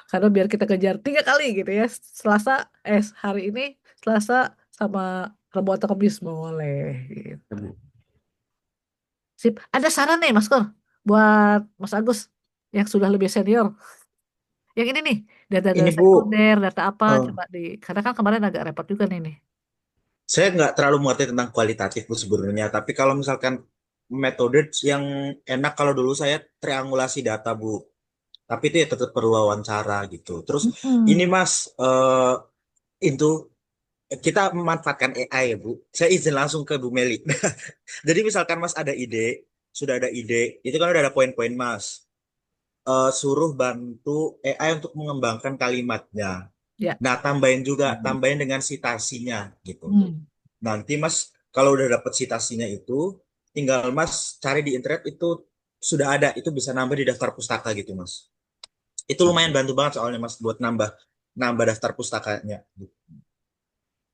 [SPEAKER 1] Karena biar kita kejar 3 kali gitu ya. Hari ini Selasa sama Rabu atau Kamis boleh. Gitu.
[SPEAKER 2] Ya, Bu.
[SPEAKER 1] Sip. Ada saran nih Mas Kur buat Mas Agus yang sudah lebih senior. Yang ini nih, data-data
[SPEAKER 3] Ini Bu,
[SPEAKER 1] sekunder, data apa,
[SPEAKER 3] eh,
[SPEAKER 1] coba karena kan kemarin agak repot juga nih nih.
[SPEAKER 3] saya nggak terlalu mengerti tentang kualitatif Bu sebenarnya, tapi kalau misalkan metode yang enak kalau dulu saya triangulasi data Bu, tapi itu ya tetap perlu wawancara gitu. Terus ini
[SPEAKER 1] Mm-mm.
[SPEAKER 3] Mas, itu kita memanfaatkan AI ya Bu. Saya izin langsung ke Bu Meli. Jadi misalkan Mas ada ide, sudah ada ide, itu kan udah ada poin-poin Mas. Suruh bantu AI untuk mengembangkan kalimatnya.
[SPEAKER 1] Ya.
[SPEAKER 3] Nah, tambahin dengan sitasinya gitu.
[SPEAKER 1] Hmm.
[SPEAKER 3] Nanti Mas kalau udah dapet sitasinya itu, tinggal Mas cari di internet itu sudah ada, itu bisa nambah di daftar pustaka gitu Mas. Itu
[SPEAKER 2] Siap,
[SPEAKER 3] lumayan
[SPEAKER 2] Bu.
[SPEAKER 3] bantu banget soalnya Mas buat nambah nambah daftar pustakanya.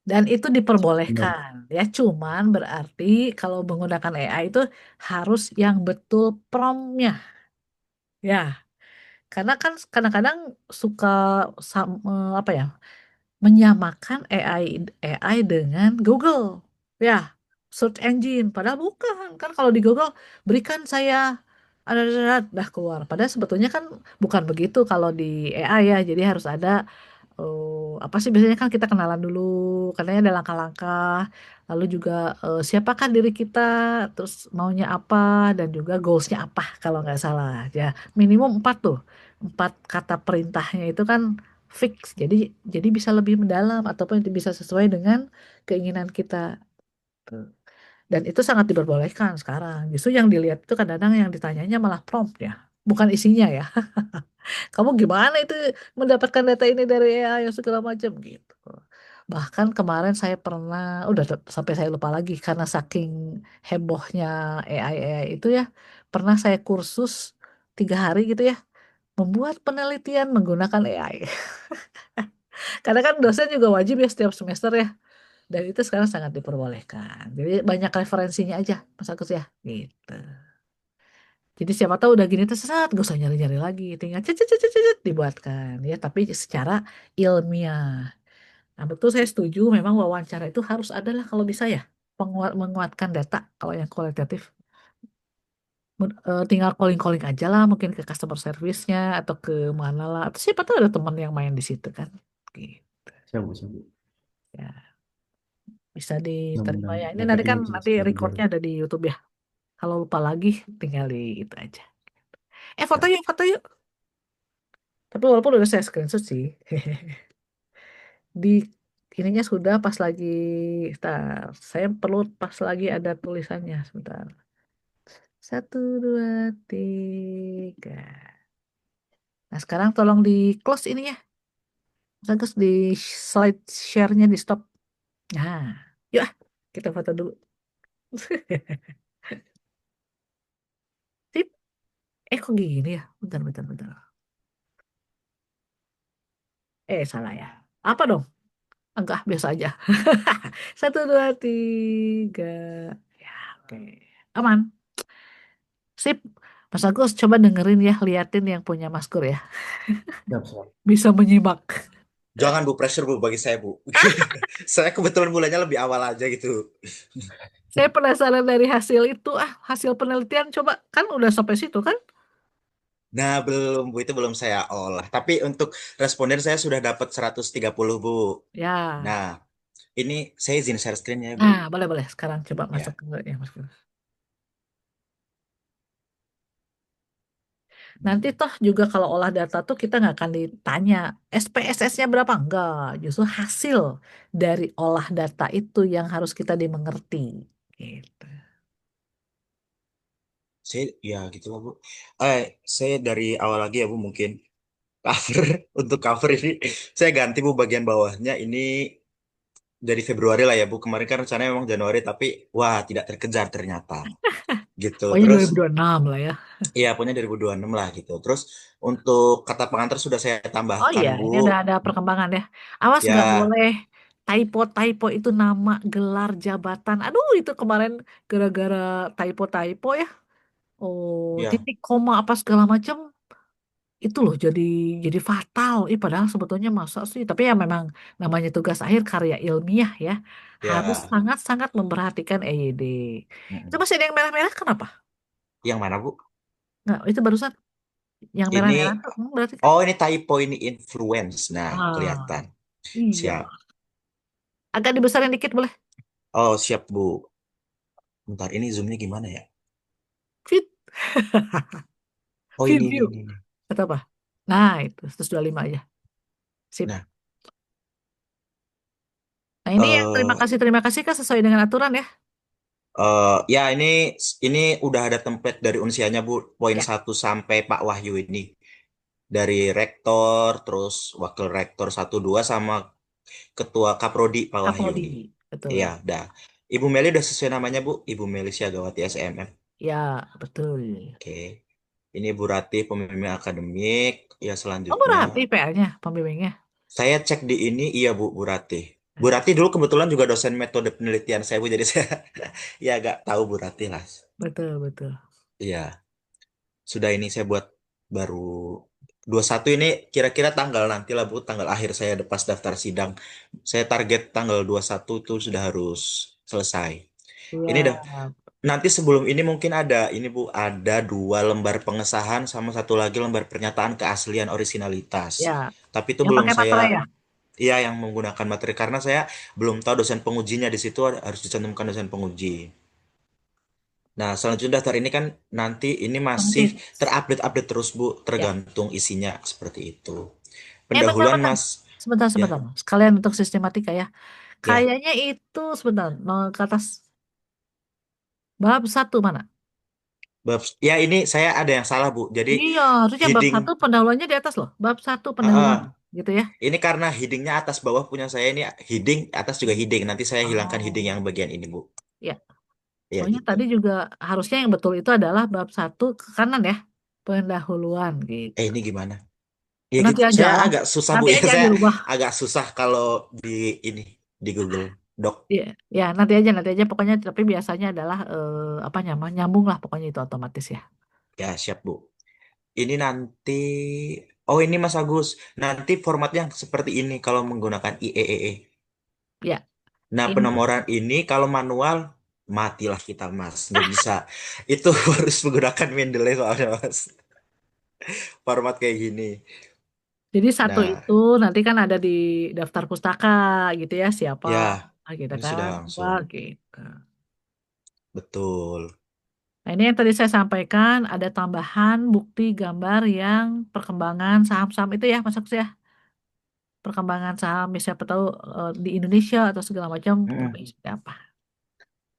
[SPEAKER 1] Dan itu
[SPEAKER 2] Benar.
[SPEAKER 1] diperbolehkan ya, cuman berarti kalau menggunakan AI itu harus yang betul promptnya ya, karena kan kadang-kadang suka apa ya, menyamakan AI dengan Google ya, search engine padahal bukan kan. Kalau di Google berikan saya dah keluar, padahal sebetulnya kan bukan begitu kalau di AI ya. Jadi harus ada apa sih, biasanya kan kita kenalan dulu, katanya ada langkah-langkah, lalu juga siapakah diri kita, terus maunya apa, dan juga goalsnya apa kalau nggak salah ya. Minimum 4 tuh, 4 kata perintahnya itu kan fix, jadi bisa lebih mendalam ataupun bisa sesuai dengan keinginan kita. Tuh. Dan itu sangat diperbolehkan sekarang. Justru yang dilihat itu kadang-kadang yang ditanyanya malah promptnya, bukan isinya ya. Kamu gimana itu mendapatkan data ini dari AI yang segala macam gitu. Bahkan kemarin saya pernah, sampai saya lupa lagi karena saking hebohnya AI itu ya, pernah saya kursus 3 hari gitu ya, membuat penelitian menggunakan AI. Karena kan dosen juga wajib ya setiap semester ya. Dan itu sekarang sangat diperbolehkan. Jadi banyak referensinya aja, Mas Agus ya. Gitu. Jadi siapa tahu udah gini tersesat, gak usah nyari-nyari lagi, tinggal cet, dibuatkan ya, tapi secara ilmiah. Nah, betul saya setuju, memang wawancara itu harus ada lah kalau bisa ya, menguatkan data kalau yang kualitatif. Tinggal calling-calling aja lah, mungkin ke customer service-nya atau ke mana lah. Atau siapa tahu ada teman yang main di situ kan. Gitu.
[SPEAKER 2] Siap, Bu. Siap, Bu.
[SPEAKER 1] Ya, bisa diterima
[SPEAKER 2] Mudah-mudahan
[SPEAKER 1] ya. Ini
[SPEAKER 2] data
[SPEAKER 1] nanti kan
[SPEAKER 2] ini bisa
[SPEAKER 1] nanti
[SPEAKER 2] segera kejar.
[SPEAKER 1] recordnya ada di YouTube ya. Kalau lupa lagi, tinggal di itu aja. Foto
[SPEAKER 2] Siap.
[SPEAKER 1] yuk, foto yuk. Tapi walaupun udah saya screenshot sih. Di ininya sudah pas lagi, sebentar, saya perlu pas lagi ada tulisannya, sebentar. 1, 2, 3. Nah sekarang tolong di close ini ya, terus di slide share-nya di stop. Nah, yuk kita foto dulu. Sip. Kok gini ya? Bentar. Salah ya. Apa dong? Enggak, biasa aja. 1, 2, 3. Ya, oke. Aman. Sip. Mas Agus coba dengerin ya, liatin yang punya Mas Gur ya.
[SPEAKER 2] Siap, siap.
[SPEAKER 1] Bisa menyimak.
[SPEAKER 3] Jangan Bu, pressure Bu bagi saya Bu. Saya kebetulan mulainya lebih awal aja gitu.
[SPEAKER 1] Saya penasaran dari hasil itu, hasil penelitian coba, kan udah sampai situ kan?
[SPEAKER 3] Nah, belum Bu, itu belum saya olah. Tapi untuk responden saya sudah dapat 130 Bu.
[SPEAKER 1] Ya.
[SPEAKER 3] Nah, ini saya izin share screen ya Bu.
[SPEAKER 1] Nah, boleh boleh. Sekarang coba masuk
[SPEAKER 3] Ya.
[SPEAKER 1] ke ya, Mas. Nanti toh juga kalau olah data tuh kita nggak akan ditanya SPSS-nya berapa, enggak. Justru hasil dari olah data itu yang harus kita dimengerti. Gitu.
[SPEAKER 3] Saya ya gitu lah Bu. Saya dari awal lagi ya Bu mungkin cover untuk cover ini saya ganti Bu bagian bawahnya ini dari Februari lah ya Bu. Kemarin kan rencananya memang Januari tapi wah tidak terkejar ternyata gitu.
[SPEAKER 1] Pokoknya
[SPEAKER 3] Terus
[SPEAKER 1] 2026 lah ya.
[SPEAKER 3] iya pokoknya 2026 lah gitu. Terus untuk kata pengantar sudah saya
[SPEAKER 1] Oh
[SPEAKER 3] tambahkan
[SPEAKER 1] iya,
[SPEAKER 3] Bu.
[SPEAKER 1] ini ada perkembangan ya. Awas nggak
[SPEAKER 3] Ya,
[SPEAKER 1] boleh typo-typo itu nama, gelar, jabatan. Aduh, itu kemarin gara-gara typo-typo ya. Oh,
[SPEAKER 3] ya,
[SPEAKER 1] titik koma apa segala macam itu loh jadi fatal. Padahal sebetulnya masa sih. Tapi ya memang namanya tugas akhir karya ilmiah ya. Harus
[SPEAKER 3] ya.
[SPEAKER 1] sangat-sangat memperhatikan EYD. Itu
[SPEAKER 3] Mm-mm.
[SPEAKER 1] masih ada yang merah-merah kenapa?
[SPEAKER 3] Yang mana Bu?
[SPEAKER 1] Nggak, itu barusan yang
[SPEAKER 3] Ini
[SPEAKER 1] merah-merah tuh berarti kan?
[SPEAKER 3] oh ini typo ini influence. Nah,
[SPEAKER 1] Ah,
[SPEAKER 3] kelihatan.
[SPEAKER 1] iya.
[SPEAKER 3] Siap.
[SPEAKER 1] Agak dibesarin dikit boleh?
[SPEAKER 3] Oh, siap Bu. Bentar, ini zoomnya gimana ya?
[SPEAKER 1] Fit,
[SPEAKER 3] Oh,
[SPEAKER 1] fit
[SPEAKER 3] ini
[SPEAKER 1] view.
[SPEAKER 3] ini.
[SPEAKER 1] Atau apa? Nah, itu 125 aja. Sip.
[SPEAKER 3] Nah,
[SPEAKER 1] Nah, ini yang
[SPEAKER 3] eh
[SPEAKER 1] terima kasih kan sesuai dengan aturan ya?
[SPEAKER 3] ya ini udah ada template dari unsianya Bu, poin
[SPEAKER 1] Ya,
[SPEAKER 3] 1 sampai Pak Wahyu ini. Dari rektor, terus wakil rektor 1 2 sama ketua Kaprodi Pak Wahyu ini.
[SPEAKER 1] Kapoldi.
[SPEAKER 3] Iya,
[SPEAKER 1] Betul.
[SPEAKER 3] dah. Ibu Meli udah sesuai namanya Bu, Ibu Meli Siagawati SMM.
[SPEAKER 1] Ya, betul.
[SPEAKER 3] Oke. Ini Bu Rati pembimbing akademik. Ya
[SPEAKER 1] Oh,
[SPEAKER 3] selanjutnya
[SPEAKER 1] berarti PR-nya, pembimbingnya.
[SPEAKER 3] saya cek di ini iya Bu Rati. Bu Rati dulu kebetulan juga dosen metode penelitian saya Bu, jadi saya ya agak tahu Bu Rati lah.
[SPEAKER 1] Betul, betul.
[SPEAKER 3] Iya, sudah ini saya buat baru 21 ini kira-kira tanggal nanti lah Bu, tanggal akhir saya pas daftar sidang. Saya target tanggal 21 itu sudah harus selesai. Ini dah
[SPEAKER 1] Iya,
[SPEAKER 3] nanti sebelum ini mungkin ada ini Bu, ada 2 lembar pengesahan sama satu lagi lembar pernyataan keaslian orisinalitas.
[SPEAKER 1] ya.
[SPEAKER 3] Tapi itu
[SPEAKER 1] Yang
[SPEAKER 3] belum
[SPEAKER 1] pakai
[SPEAKER 3] saya
[SPEAKER 1] materai ya?
[SPEAKER 3] iya yang menggunakan materi karena saya belum tahu dosen pengujinya di situ harus dicantumkan dosen penguji. Nah, selanjutnya daftar ini kan nanti ini masih
[SPEAKER 1] Nanti.
[SPEAKER 3] terupdate-update terus Bu,
[SPEAKER 1] Ya.
[SPEAKER 3] tergantung isinya seperti itu.
[SPEAKER 1] Bentar,
[SPEAKER 3] Pendahuluan
[SPEAKER 1] bentar.
[SPEAKER 3] Mas,
[SPEAKER 1] Sebentar,
[SPEAKER 3] ya,
[SPEAKER 1] sebentar. Sekalian untuk sistematika ya.
[SPEAKER 3] ya.
[SPEAKER 1] Kayaknya itu, sebentar. Ke atas. Bab satu mana?
[SPEAKER 3] Ya ini saya ada yang salah Bu. Jadi
[SPEAKER 1] Iya, harusnya bab
[SPEAKER 3] heading
[SPEAKER 1] satu pendahuluannya di atas loh. Bab satu
[SPEAKER 3] eh, eh,
[SPEAKER 1] pendahuluan. Gitu ya.
[SPEAKER 3] ini karena headingnya atas bawah punya saya ini heading atas juga heading. Nanti saya hilangkan heading
[SPEAKER 1] Oh.
[SPEAKER 3] yang bagian ini Bu.
[SPEAKER 1] Ya,
[SPEAKER 3] Ya
[SPEAKER 1] soalnya
[SPEAKER 3] gitu.
[SPEAKER 1] tadi juga harusnya yang betul itu adalah bab satu ke kanan ya. Pendahuluan gitu.
[SPEAKER 3] Ini gimana? Ya gitu.
[SPEAKER 1] Nanti aja
[SPEAKER 3] Saya
[SPEAKER 1] lah.
[SPEAKER 3] agak susah Bu
[SPEAKER 1] Nanti
[SPEAKER 3] ya.
[SPEAKER 1] aja
[SPEAKER 3] Saya
[SPEAKER 1] dirubah.
[SPEAKER 3] agak susah kalau di ini di Google Doc.
[SPEAKER 1] Iya, ya nanti aja. Pokoknya tapi biasanya adalah apa nyambung lah pokoknya itu otomatis ya.
[SPEAKER 3] Ya siap Bu. Ini nanti, oh ini Mas Agus, nanti formatnya seperti ini kalau menggunakan IEEE.
[SPEAKER 1] Ya,
[SPEAKER 3] Nah
[SPEAKER 1] ini
[SPEAKER 3] penomoran ini kalau manual matilah kita Mas, nggak bisa. Itu harus menggunakan Mendeley soalnya Mas. Format kayak gini.
[SPEAKER 1] jadi satu
[SPEAKER 3] Nah
[SPEAKER 1] itu nanti kan ada di daftar pustaka gitu ya siapa
[SPEAKER 3] ya
[SPEAKER 1] gitu
[SPEAKER 3] ini sudah
[SPEAKER 1] kan apa
[SPEAKER 3] langsung
[SPEAKER 1] gitu.
[SPEAKER 3] betul.
[SPEAKER 1] Nah ini yang tadi saya sampaikan ada tambahan bukti gambar yang perkembangan saham-saham itu ya Mas Agus ya. Perkembangan saham ya, siapa tahu di Indonesia atau segala macam
[SPEAKER 3] Mm-mm.
[SPEAKER 1] seperti apa.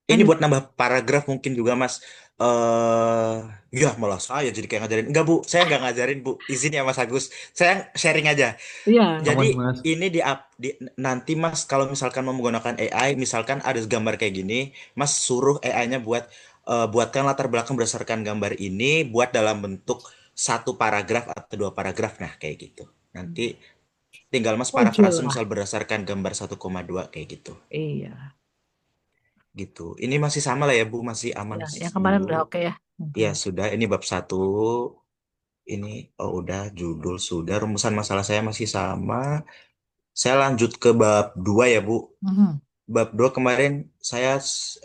[SPEAKER 1] Kan
[SPEAKER 3] Ini
[SPEAKER 1] juga
[SPEAKER 3] buat nambah paragraf mungkin juga Mas. Ya malah saya jadi kayak ngajarin. Enggak Bu, saya nggak ngajarin Bu. Izin ya Mas Agus. Saya sharing aja.
[SPEAKER 1] iya.
[SPEAKER 3] Jadi
[SPEAKER 2] Aman Mas.
[SPEAKER 3] ini nanti Mas kalau misalkan mau menggunakan AI, misalkan ada gambar kayak gini, Mas suruh AI-nya buatkan latar belakang berdasarkan gambar ini, buat dalam bentuk 1 paragraf atau 2 paragraf, nah kayak gitu. Nanti tinggal Mas
[SPEAKER 1] Muncul
[SPEAKER 3] parafrase
[SPEAKER 1] lah.
[SPEAKER 3] misal berdasarkan gambar 1,2 kayak gitu.
[SPEAKER 1] Iya.
[SPEAKER 3] Gitu. Ini masih sama lah ya Bu, masih aman
[SPEAKER 1] Ya, yang kemarin
[SPEAKER 3] Bu.
[SPEAKER 1] udah oke ya.
[SPEAKER 3] Ya
[SPEAKER 1] Mhm.
[SPEAKER 3] sudah, ini bab 1. Ini oh udah judul sudah, rumusan masalah saya masih sama. Saya lanjut ke bab 2 ya Bu.
[SPEAKER 1] Mhm.
[SPEAKER 3] Bab 2 kemarin saya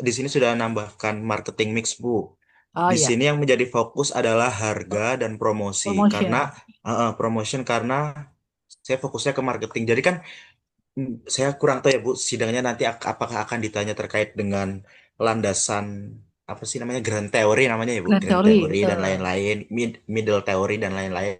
[SPEAKER 3] di sini sudah nambahkan marketing mix, Bu.
[SPEAKER 1] Oh
[SPEAKER 3] Di
[SPEAKER 1] ya,
[SPEAKER 3] sini yang menjadi fokus adalah harga dan promosi
[SPEAKER 1] promotion.
[SPEAKER 3] karena promotion karena saya fokusnya ke marketing. Jadi kan saya kurang tahu ya Bu, sidangnya nanti apakah akan ditanya terkait dengan landasan apa sih namanya grand theory namanya ya Bu,
[SPEAKER 1] Grand
[SPEAKER 3] grand
[SPEAKER 1] theory,
[SPEAKER 3] theory dan
[SPEAKER 1] betul.
[SPEAKER 3] lain-lain, middle theory dan lain-lain.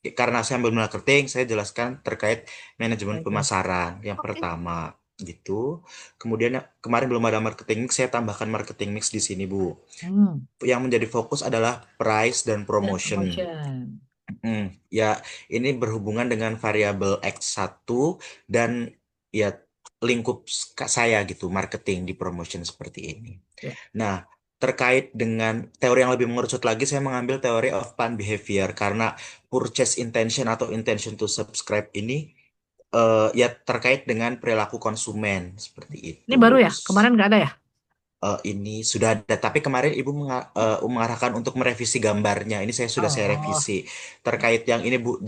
[SPEAKER 3] Karena saya ambil marketing, saya jelaskan terkait manajemen
[SPEAKER 1] Oke.
[SPEAKER 3] pemasaran yang
[SPEAKER 1] Oke.
[SPEAKER 3] pertama gitu. Kemudian kemarin belum ada marketing mix, saya tambahkan marketing mix di sini Bu.
[SPEAKER 1] Hmm.
[SPEAKER 3] Yang menjadi fokus adalah price dan
[SPEAKER 1] Dan
[SPEAKER 3] promotion.
[SPEAKER 1] promotion.
[SPEAKER 3] Ya, ini berhubungan dengan variabel X1 dan ya lingkup saya gitu, marketing di promotion seperti ini.
[SPEAKER 1] Ya.
[SPEAKER 3] Nah, terkait dengan teori yang lebih mengerucut lagi, saya mengambil teori of plan behavior karena purchase intention atau intention to subscribe ini ya terkait dengan perilaku konsumen seperti
[SPEAKER 1] Ini
[SPEAKER 3] itu.
[SPEAKER 1] baru ya? Kemarin nggak ada ya?
[SPEAKER 3] Ini sudah ada, tapi kemarin Ibu mengarahkan untuk merevisi gambarnya. Ini saya
[SPEAKER 1] Oh.
[SPEAKER 3] revisi. Terkait yang ini Bu,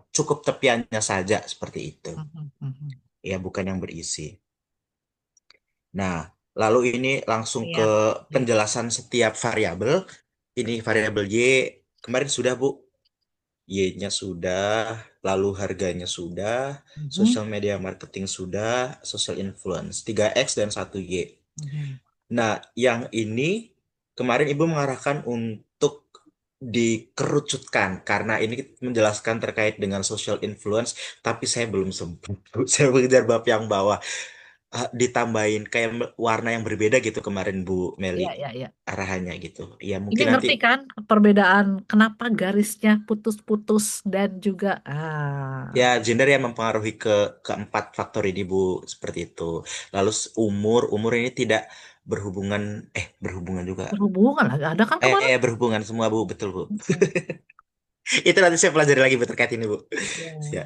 [SPEAKER 3] cukup tepiannya saja seperti itu.
[SPEAKER 1] Mhm, mhm.
[SPEAKER 3] Ya, bukan yang berisi. Nah, lalu ini langsung ke
[SPEAKER 1] Lihat. Oke.
[SPEAKER 3] penjelasan setiap variabel. Ini variabel Y kemarin sudah Bu. Y-nya sudah, lalu harganya sudah,
[SPEAKER 1] Mhm,
[SPEAKER 3] social media marketing sudah, social influence. 3X dan 1Y.
[SPEAKER 1] mhm.
[SPEAKER 3] Nah, yang ini kemarin Ibu mengarahkan untuk dikerucutkan karena ini menjelaskan terkait dengan social influence, tapi saya belum sempat. Saya mengejar bab yang bawah. Ditambahin kayak warna yang berbeda gitu kemarin Bu Meli
[SPEAKER 1] Ya, ya, ya.
[SPEAKER 3] arahannya gitu. Ya
[SPEAKER 1] Ini
[SPEAKER 3] mungkin nanti
[SPEAKER 1] ngerti kan perbedaan kenapa garisnya putus-putus dan juga
[SPEAKER 3] ya gender yang mempengaruhi keempat faktor ini Bu seperti itu. Lalu umur ini tidak berhubungan berhubungan juga.
[SPEAKER 1] berhubungan lagi ada kan kemarin?
[SPEAKER 3] Berhubungan semua Bu, betul Bu.
[SPEAKER 1] Mhm.
[SPEAKER 3] Itu nanti saya pelajari lagi Bu terkait ini Bu.
[SPEAKER 1] Ya.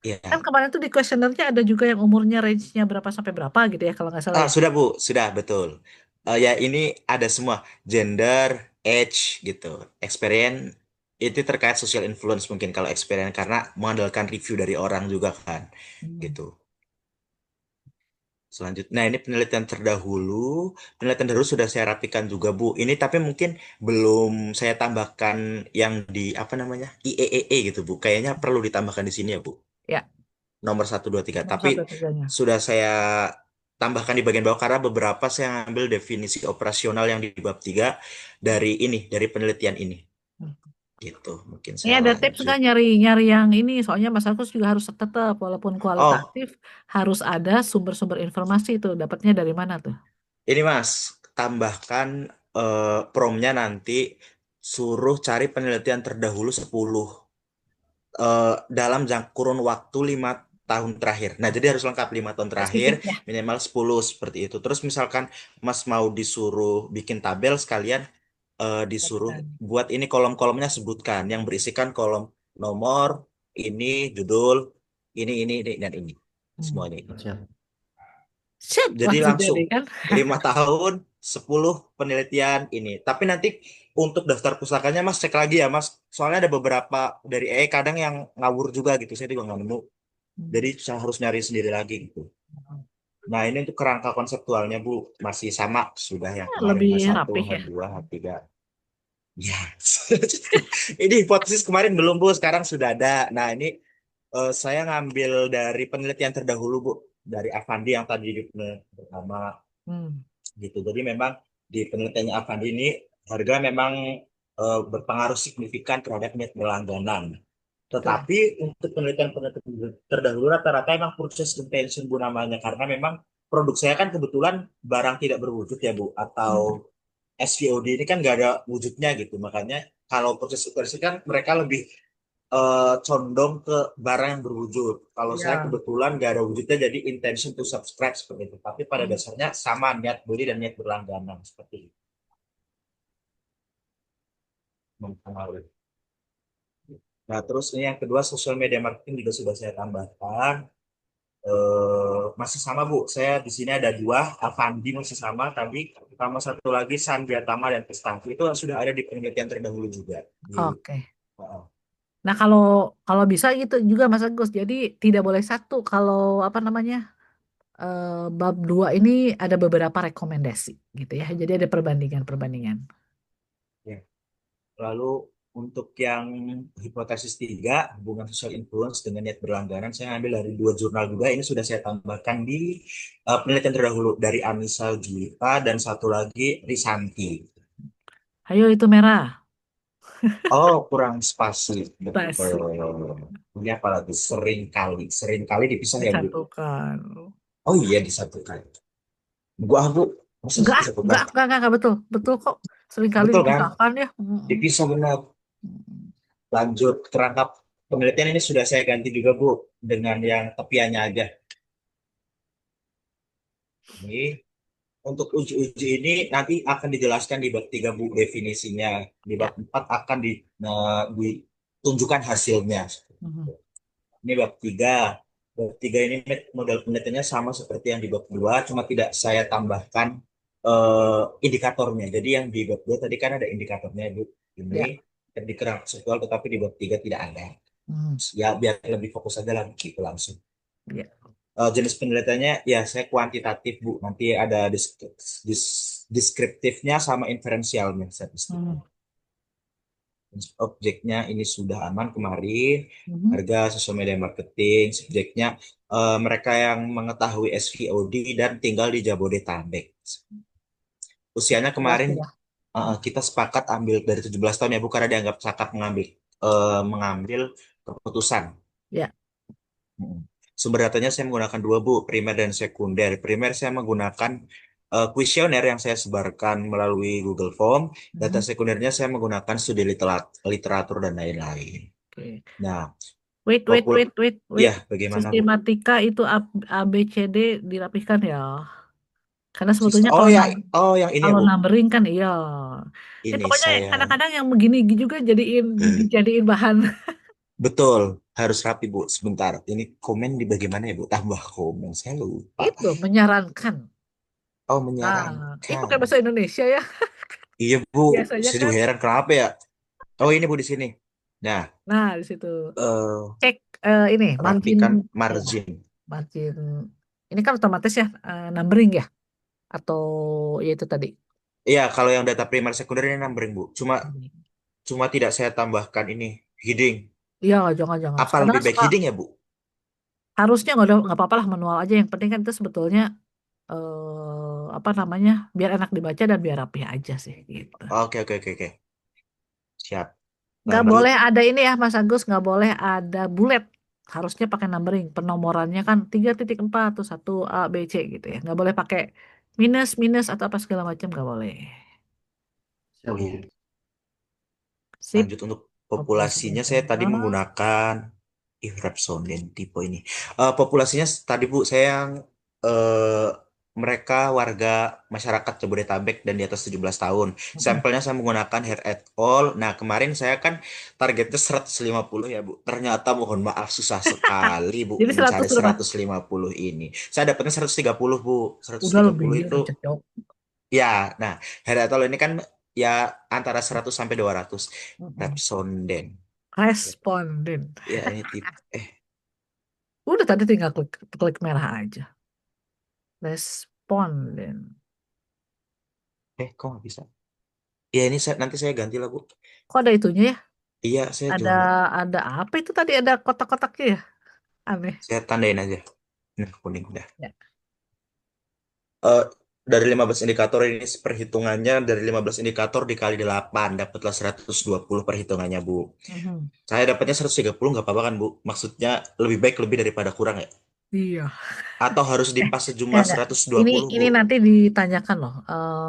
[SPEAKER 3] Ya,
[SPEAKER 1] Kan
[SPEAKER 3] ya.
[SPEAKER 1] kemarin tuh di kuesionernya ada juga yang umurnya range-nya berapa sampai berapa gitu ya kalau nggak salah ya.
[SPEAKER 3] Sudah Bu, sudah betul. Ya ini ada semua gender, age gitu, experience itu terkait social influence mungkin kalau experience karena mengandalkan review dari orang juga kan,
[SPEAKER 1] Hmm.
[SPEAKER 3] gitu. Selanjutnya, nah ini penelitian terdahulu, penelitian terdahulu sudah saya rapikan juga Bu. Ini tapi mungkin belum saya tambahkan yang di apa namanya IEEE gitu Bu. Kayaknya perlu ditambahkan di sini ya Bu.
[SPEAKER 1] Ya,
[SPEAKER 3] Nomor satu 2 3.
[SPEAKER 1] nomor
[SPEAKER 3] Tapi
[SPEAKER 1] satu tiganya.
[SPEAKER 3] sudah saya tambahkan di bagian bawah karena beberapa saya ngambil definisi operasional yang di bab 3 dari ini, dari penelitian ini. Gitu, mungkin
[SPEAKER 1] Ini
[SPEAKER 3] saya
[SPEAKER 1] ada tips
[SPEAKER 3] lanjut.
[SPEAKER 1] nggak nyari-nyari yang ini? Soalnya Mas Agus juga harus tetap walaupun
[SPEAKER 3] Oh,
[SPEAKER 1] kualitatif harus ada sumber-sumber informasi itu. Dapatnya dari mana tuh?
[SPEAKER 3] ini Mas, tambahkan promnya nanti suruh cari penelitian terdahulu 10 dalam kurun waktu 5 tahun terakhir. Nah, jadi harus lengkap 5 tahun terakhir,
[SPEAKER 1] Spesifik ya.
[SPEAKER 3] minimal 10 seperti itu. Terus misalkan Mas mau disuruh bikin tabel sekalian disuruh
[SPEAKER 1] Dapatkan.
[SPEAKER 3] buat ini kolom-kolomnya sebutkan yang berisikan kolom nomor, ini judul, ini dan ini. Semua
[SPEAKER 1] Hmm.
[SPEAKER 3] ini.
[SPEAKER 2] Siap.
[SPEAKER 1] Siap
[SPEAKER 3] Jadi
[SPEAKER 1] langsung
[SPEAKER 3] langsung
[SPEAKER 1] jadi kan?
[SPEAKER 3] 5 tahun 10 penelitian ini. Tapi nanti untuk daftar pusakanya Mas cek lagi ya Mas. Soalnya ada beberapa dari kadang yang ngawur juga gitu. Saya juga nggak nemu. Jadi
[SPEAKER 1] Hmm.
[SPEAKER 3] saya harus nyari sendiri lagi gitu. Nah ini untuk kerangka konseptualnya Bu masih sama sudah yang kemarin
[SPEAKER 1] Lebih
[SPEAKER 3] H1,
[SPEAKER 1] rapih ya.
[SPEAKER 3] H2, H3. Ya. Ini hipotesis kemarin belum Bu, sekarang sudah ada. Nah ini saya ngambil dari penelitian terdahulu Bu, dari Avandi yang tadi di pertama
[SPEAKER 1] Hmm.
[SPEAKER 3] gitu. Jadi memang di penelitiannya Avandi ini harga memang berpengaruh signifikan terhadap net berlangganan.
[SPEAKER 1] Betul.
[SPEAKER 3] Tetapi untuk penelitian-penelitian terdahulu rata-rata emang purchase intention Bu namanya karena memang produk saya kan kebetulan barang tidak berwujud ya Bu atau
[SPEAKER 1] Hmm.
[SPEAKER 3] SVOD ini kan nggak ada wujudnya gitu makanya kalau purchase intention kan mereka lebih condong ke barang yang berwujud. Kalau saya
[SPEAKER 1] Ya.
[SPEAKER 3] kebetulan nggak ada wujudnya jadi intention to subscribe seperti itu. Tapi pada
[SPEAKER 1] Hmm.
[SPEAKER 3] dasarnya sama niat beli dan niat berlangganan seperti itu. Mempengaruhi. Nah, terus ini yang kedua social media marketing juga sudah saya tambahkan. Masih sama Bu, saya di sini ada dua, Avandi masih sama, tapi sama satu lagi Sandiatama dan Pestafi itu sudah ada di penelitian terdahulu juga.
[SPEAKER 1] Oke.
[SPEAKER 3] Oh,
[SPEAKER 1] Nah, kalau kalau bisa gitu juga Mas Agus. Jadi tidak boleh satu kalau apa namanya? bab 2 ini ada beberapa rekomendasi gitu ya. Jadi ada perbandingan-perbandingan.
[SPEAKER 3] Ya. Lalu untuk yang hipotesis 3, hubungan social influence dengan niat berlangganan, saya ambil dari 2 jurnal juga. Ini sudah saya tambahkan di penelitian terdahulu dari Anissa Juwita dan satu lagi Risanti.
[SPEAKER 1] Ayo itu merah.
[SPEAKER 3] Oh, kurang spasi.
[SPEAKER 1] Pasti
[SPEAKER 3] Betul. Ini apalagi sering kali dipisah ya, Bu.
[SPEAKER 1] disatukan.
[SPEAKER 3] Oh iya, disatukan. Gua, Bu, masa sih
[SPEAKER 1] Enggak,
[SPEAKER 3] disatukan?
[SPEAKER 1] enggak, betul. Betul kok. Seringkali
[SPEAKER 3] Betul kan?
[SPEAKER 1] dipisahkan ya. Mm-mm.
[SPEAKER 3] Dipisah benar. Lanjut kerangka penelitian ini sudah saya ganti juga, Bu, dengan yang tepiannya aja. Ini untuk uji-uji ini nanti akan dijelaskan di bab 3, Bu, definisinya. Di
[SPEAKER 1] Ya.
[SPEAKER 3] bab 4 akan ditunjukkan hasilnya.
[SPEAKER 1] Mhm.
[SPEAKER 3] Ini bab 3. Bab 3 ini model penelitiannya sama seperti yang di bab 2, cuma tidak saya tambahkan indikatornya. Jadi yang di bab 2 tadi kan ada indikatornya, Bu. Ini
[SPEAKER 1] Ya.
[SPEAKER 3] di kerangka seksual, tetapi di bab 3 tidak ada.
[SPEAKER 1] Mhm.
[SPEAKER 3] Ya, biar lebih fokus aja lah gitu langsung.
[SPEAKER 1] Ya.
[SPEAKER 3] Jenis penelitiannya ya saya kuantitatif, Bu. Nanti ada deskriptifnya sama inferensialnya statistik.
[SPEAKER 1] Mhm.
[SPEAKER 3] Objeknya ini sudah aman kemarin.
[SPEAKER 1] Mhm.
[SPEAKER 3] Harga sosial media marketing. Subjeknya mereka yang mengetahui SVOD dan tinggal di Jabodetabek. Usianya
[SPEAKER 1] Jelas
[SPEAKER 3] kemarin
[SPEAKER 1] ya. Mhm.
[SPEAKER 3] kita sepakat ambil dari 17 tahun ya, Bu, karena dianggap cakap mengambil keputusan.
[SPEAKER 1] Ya.
[SPEAKER 3] Mm. Sumber datanya saya menggunakan dua, Bu, primer dan sekunder. Primer saya menggunakan kuesioner yang saya sebarkan melalui Google Form. Data
[SPEAKER 1] Mhm.
[SPEAKER 3] sekundernya saya menggunakan studi literatur dan lain-lain.
[SPEAKER 1] Oke.
[SPEAKER 3] Nah,
[SPEAKER 1] Wait, wait,
[SPEAKER 3] popul
[SPEAKER 1] wait, wait,
[SPEAKER 3] ya
[SPEAKER 1] wait.
[SPEAKER 3] bagaimana, Bu?
[SPEAKER 1] Sistematika itu A, B, C, D dirapihkan ya. Karena sebetulnya
[SPEAKER 3] Oh ya, oh yang ini ya,
[SPEAKER 1] kalau
[SPEAKER 3] Bu.
[SPEAKER 1] numbering kan iya. Ya
[SPEAKER 3] Ini
[SPEAKER 1] pokoknya
[SPEAKER 3] saya
[SPEAKER 1] kadang-kadang yang begini juga dijadiin bahan.
[SPEAKER 3] betul harus rapi, Bu. Sebentar. Ini komen di bagaimana ya, Bu? Tambah komen. Saya lupa.
[SPEAKER 1] Itu menyarankan.
[SPEAKER 3] Oh,
[SPEAKER 1] Nah, ini
[SPEAKER 3] menyarankan.
[SPEAKER 1] pakai bahasa Indonesia ya.
[SPEAKER 3] Iya, Bu.
[SPEAKER 1] Biasanya
[SPEAKER 3] Saya
[SPEAKER 1] kan.
[SPEAKER 3] juga heran kenapa ya. Oh, ini, Bu, di sini. Nah,
[SPEAKER 1] Nah, di situ
[SPEAKER 3] eh
[SPEAKER 1] cek ini margin
[SPEAKER 3] rapikan
[SPEAKER 1] ya,
[SPEAKER 3] margin.
[SPEAKER 1] margin. Ini kan otomatis ya numbering ya atau ya itu tadi.
[SPEAKER 3] Iya, kalau yang data primer sekunder ini numbering, Bu. Cuma cuma tidak saya tambahkan ini heading.
[SPEAKER 1] Iya, jangan-jangan.
[SPEAKER 3] Apa
[SPEAKER 1] Kadang
[SPEAKER 3] lebih
[SPEAKER 1] kan
[SPEAKER 3] baik
[SPEAKER 1] suka
[SPEAKER 3] heading ya, Bu?
[SPEAKER 1] harusnya nggak apa-apa lah manual aja. Yang penting kan itu sebetulnya apa namanya biar enak dibaca dan biar rapi aja sih gitu.
[SPEAKER 3] Oke, oke, oke, oke. Siap.
[SPEAKER 1] Nggak
[SPEAKER 3] Lalu
[SPEAKER 1] boleh ada ini ya Mas Agus, nggak boleh ada bullet. Harusnya pakai numbering. Penomorannya kan 3.4 atau 1 A, B, C gitu ya. Nggak boleh pakai minus, minus atau apa segala macam nggak boleh.
[SPEAKER 2] Siap,
[SPEAKER 3] oh
[SPEAKER 2] Bu.
[SPEAKER 3] iya,
[SPEAKER 1] Sip,
[SPEAKER 3] lanjut untuk
[SPEAKER 1] populasi
[SPEAKER 3] populasinya saya tadi
[SPEAKER 1] nasional.
[SPEAKER 3] menggunakan Rapsoden tipe ini. Populasinya tadi, Bu, saya yang eh, mereka warga masyarakat Jabodetabek dan di atas 17 tahun.
[SPEAKER 1] Mm-mm.
[SPEAKER 3] Sampelnya saya menggunakan hair et al. Nah, kemarin saya kan targetnya 150 ya, Bu. Ternyata mohon maaf susah sekali, Bu,
[SPEAKER 1] Jadi 100
[SPEAKER 3] mencari
[SPEAKER 1] berapa?
[SPEAKER 3] 150 ini. Saya dapatnya 130, Bu. seratus
[SPEAKER 1] Udah
[SPEAKER 3] tiga
[SPEAKER 1] lebih
[SPEAKER 3] puluh itu
[SPEAKER 1] cocok.
[SPEAKER 3] ya. Nah, hair et al ini kan ya antara 100 sampai 200.
[SPEAKER 1] Mm-mm.
[SPEAKER 3] Rapsoden.
[SPEAKER 1] Responden.
[SPEAKER 3] Ya, ini tipe
[SPEAKER 1] Udah tadi tinggal klik klik merah aja. Responden.
[SPEAKER 3] kok nggak bisa? Ya ini nanti saya ganti lah, Bu.
[SPEAKER 1] Kok ada itunya ya?
[SPEAKER 3] Iya, saya
[SPEAKER 1] Ada
[SPEAKER 3] juga nggak.
[SPEAKER 1] ada apa itu tadi ada kotak-kotaknya ya? Aneh.
[SPEAKER 3] Saya tandain aja. Nah, kuning udah.
[SPEAKER 1] Ya.
[SPEAKER 3] Eh, dari 15 indikator ini perhitungannya dari 15 indikator dikali 8 dapatlah 120 perhitungannya, Bu.
[SPEAKER 1] Mhm.
[SPEAKER 3] Saya dapatnya 130 nggak apa-apa kan, Bu? Maksudnya lebih baik lebih daripada kurang ya?
[SPEAKER 1] Iya.
[SPEAKER 3] Atau harus
[SPEAKER 1] Eh,
[SPEAKER 3] dipas
[SPEAKER 1] enggak,
[SPEAKER 3] sejumlah
[SPEAKER 1] enggak.
[SPEAKER 3] seratus dua
[SPEAKER 1] Ini
[SPEAKER 3] puluh
[SPEAKER 1] ini
[SPEAKER 3] Bu?
[SPEAKER 1] nanti ditanyakan loh.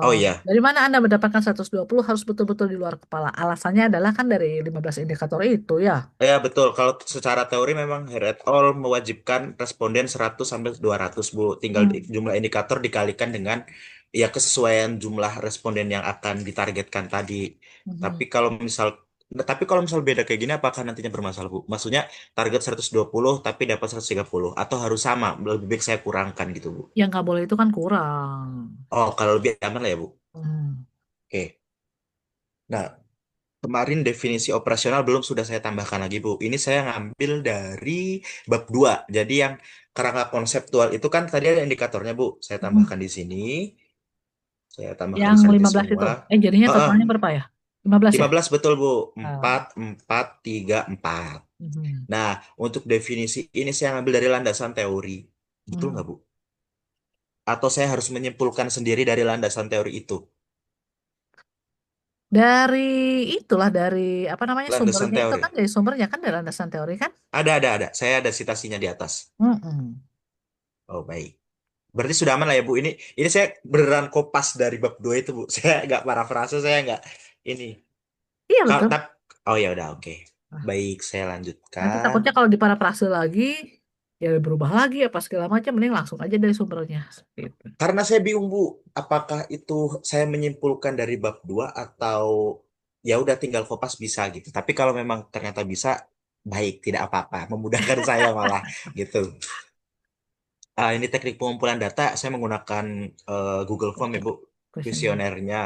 [SPEAKER 3] Oh iya.
[SPEAKER 1] Dari mana Anda mendapatkan 120 harus betul-betul di luar kepala. Alasannya adalah kan dari 15 indikator itu ya.
[SPEAKER 3] Ya, betul. Kalau secara teori memang Hair et al. Mewajibkan responden 100 sampai 200, Bu. Tinggal
[SPEAKER 1] Hmm.
[SPEAKER 3] jumlah indikator dikalikan dengan ya kesesuaian jumlah responden yang akan ditargetkan tadi.
[SPEAKER 1] Mhm.
[SPEAKER 3] Tapi kalau misal beda kayak gini apakah nantinya bermasalah, Bu? Maksudnya target 120 tapi dapat 130 atau harus sama? Lebih baik saya kurangkan gitu, Bu.
[SPEAKER 1] Yang nggak boleh itu kan kurang.
[SPEAKER 3] Oh, kalau lebih aman lah ya, Bu.
[SPEAKER 1] Hmm.
[SPEAKER 3] Oke. Nah, kemarin definisi operasional belum sudah saya tambahkan lagi, Bu. Ini saya ngambil dari bab 2. Jadi yang kerangka konseptual itu kan tadi ada indikatornya, Bu. Saya
[SPEAKER 1] Mm-mm.
[SPEAKER 3] tambahkan di sini. Saya tambahkan
[SPEAKER 1] Yang
[SPEAKER 3] di sini
[SPEAKER 1] 15 itu.
[SPEAKER 3] semua.
[SPEAKER 1] Jadinya
[SPEAKER 3] Heeh,
[SPEAKER 1] totalnya berapa ya? 15 ya?
[SPEAKER 3] 15 betul, Bu.
[SPEAKER 1] Ah,
[SPEAKER 3] 4, 4, 3, 4.
[SPEAKER 1] mhm.
[SPEAKER 3] Nah, untuk definisi ini saya ngambil dari landasan teori. Betul nggak,
[SPEAKER 1] Hmm.
[SPEAKER 3] Bu? Atau saya harus menyimpulkan sendiri dari landasan teori itu?
[SPEAKER 1] Dari itulah dari apa namanya
[SPEAKER 3] Landasan
[SPEAKER 1] sumbernya itu
[SPEAKER 3] teori.
[SPEAKER 1] kan dari sumbernya kan dari landasan teori kan?
[SPEAKER 3] Ada. Saya ada citasinya di atas.
[SPEAKER 1] Mm-mm.
[SPEAKER 3] Oh, baik. Berarti sudah aman lah ya, Bu. Ini saya beneran kopas dari bab 2 itu, Bu. Saya nggak parafrase, saya nggak ini.
[SPEAKER 1] Iya
[SPEAKER 3] Kalau
[SPEAKER 1] betul.
[SPEAKER 3] oh ya udah, oke.
[SPEAKER 1] Nah,
[SPEAKER 3] Baik, saya
[SPEAKER 1] nanti
[SPEAKER 3] lanjutkan.
[SPEAKER 1] takutnya kalau diparafrase lagi ya berubah lagi apa segala macam mending langsung aja dari sumbernya seperti itu.
[SPEAKER 3] Karena saya bingung, Bu, apakah itu saya menyimpulkan dari bab 2 atau ya udah tinggal kopas bisa gitu. Tapi kalau memang ternyata bisa, baik, tidak apa-apa. Memudahkan saya malah gitu. Ini teknik pengumpulan data, saya menggunakan Google Form ya, Bu.
[SPEAKER 1] Questionnaire.
[SPEAKER 3] Kuesionernya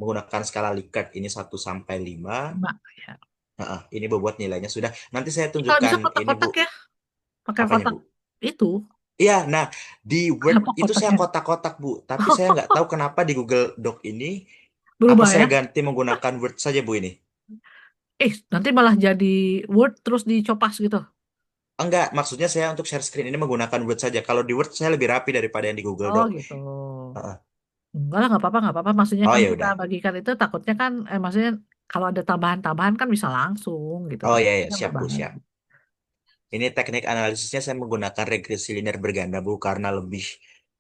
[SPEAKER 3] menggunakan skala Likert ini 1 sampai 5.
[SPEAKER 1] 5 ya.
[SPEAKER 3] Ini bobot nilainya sudah. Nanti saya
[SPEAKER 1] Kalau bisa
[SPEAKER 3] tunjukkan ini, Bu.
[SPEAKER 1] kotak-kotak ya, pakai
[SPEAKER 3] Apanya,
[SPEAKER 1] kotak
[SPEAKER 3] Bu?
[SPEAKER 1] itu.
[SPEAKER 3] Iya, nah di Word
[SPEAKER 1] Kenapa
[SPEAKER 3] itu saya
[SPEAKER 1] kotaknya?
[SPEAKER 3] kotak-kotak, Bu. Tapi saya nggak tahu kenapa di Google Doc ini, apa
[SPEAKER 1] Berubah
[SPEAKER 3] saya
[SPEAKER 1] ya?
[SPEAKER 3] ganti menggunakan Word saja, Bu, ini?
[SPEAKER 1] Nanti malah jadi Word terus dicopas gitu.
[SPEAKER 3] Enggak, maksudnya saya untuk share screen ini menggunakan Word saja. Kalau di Word saya lebih rapi daripada yang di Google
[SPEAKER 1] Oh
[SPEAKER 3] Doc.
[SPEAKER 1] gitu.
[SPEAKER 3] Heeh.
[SPEAKER 1] Enggak lah, nggak apa-apa, nggak apa-apa. Maksudnya
[SPEAKER 3] Oh
[SPEAKER 1] kan
[SPEAKER 3] ya
[SPEAKER 1] kita
[SPEAKER 3] udah.
[SPEAKER 1] bagikan itu takutnya kan, maksudnya kalau ada tambahan-tambahan kan bisa langsung gitu.
[SPEAKER 3] Oh ya
[SPEAKER 1] Takutnya
[SPEAKER 3] ya,
[SPEAKER 1] kan
[SPEAKER 3] siap, Bu,
[SPEAKER 1] berbahaya.
[SPEAKER 3] siap. Ini teknik analisisnya saya menggunakan regresi linear berganda, Bu, karena lebih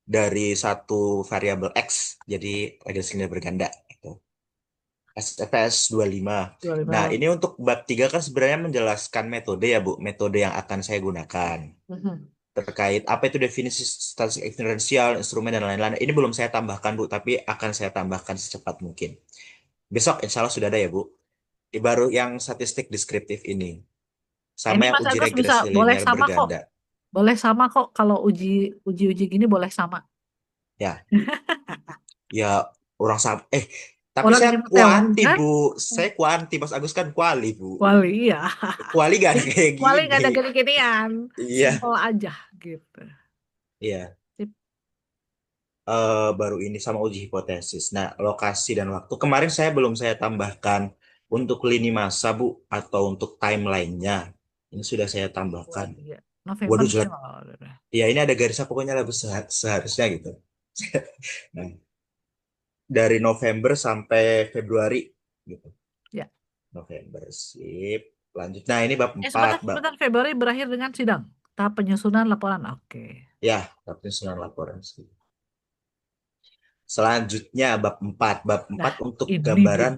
[SPEAKER 3] dari satu variabel X. Jadi regresi linear berganda. Gitu. SFS 25. Nah,
[SPEAKER 1] 25.
[SPEAKER 3] ini untuk bab 3 kan sebenarnya menjelaskan metode ya, Bu. Metode yang akan saya gunakan.
[SPEAKER 1] Mhm.
[SPEAKER 3] Terkait apa itu definisi statistik eksponensial, instrumen, dan lain-lain. Ini belum saya tambahkan, Bu, tapi akan saya tambahkan secepat mungkin. Besok insya Allah sudah ada ya, Bu. Baru yang statistik deskriptif ini. Sama
[SPEAKER 1] Ini
[SPEAKER 3] yang
[SPEAKER 1] Mas
[SPEAKER 3] uji
[SPEAKER 1] Agus bisa
[SPEAKER 3] regresi
[SPEAKER 1] boleh
[SPEAKER 3] linear
[SPEAKER 1] sama kok.
[SPEAKER 3] berganda.
[SPEAKER 1] Boleh sama kok kalau uji gini boleh sama.
[SPEAKER 3] Ya, ya orang sama. Tapi
[SPEAKER 1] Orang
[SPEAKER 3] saya
[SPEAKER 1] ilmu teori
[SPEAKER 3] kuanti,
[SPEAKER 1] kan?
[SPEAKER 3] Bu. Saya kuanti, Mas Agus kan kuali, Bu.
[SPEAKER 1] Wali iya.
[SPEAKER 3] Kuali gak ada kayak
[SPEAKER 1] Wali
[SPEAKER 3] gini.
[SPEAKER 1] nggak ada gini-ginian.
[SPEAKER 3] Iya,
[SPEAKER 1] Simple aja gitu.
[SPEAKER 3] iya.
[SPEAKER 1] Sip.
[SPEAKER 3] Baru ini sama uji hipotesis. Nah, lokasi dan waktu. Kemarin saya belum tambahkan untuk lini masa, Bu, atau untuk timelinenya. Ini sudah saya tambahkan.
[SPEAKER 1] 23. November
[SPEAKER 3] Waduh,
[SPEAKER 1] sih
[SPEAKER 3] jelek.
[SPEAKER 1] kalau udah.
[SPEAKER 3] Ya, ini ada garisnya pokoknya lah, Bu, seharusnya gitu. Nah, dari November sampai Februari gitu.
[SPEAKER 1] Ya.
[SPEAKER 3] November, sip. Lanjut. Nah, ini bab 4,
[SPEAKER 1] Sebentar,
[SPEAKER 3] Bab.
[SPEAKER 1] sebentar Februari berakhir dengan sidang. Tahap penyusunan laporan. Oke.
[SPEAKER 3] Ya, bab penyusunan laporan. Selanjutnya, bab 4. Bab
[SPEAKER 1] Nah,
[SPEAKER 3] 4 untuk
[SPEAKER 1] ini dia.
[SPEAKER 3] gambaran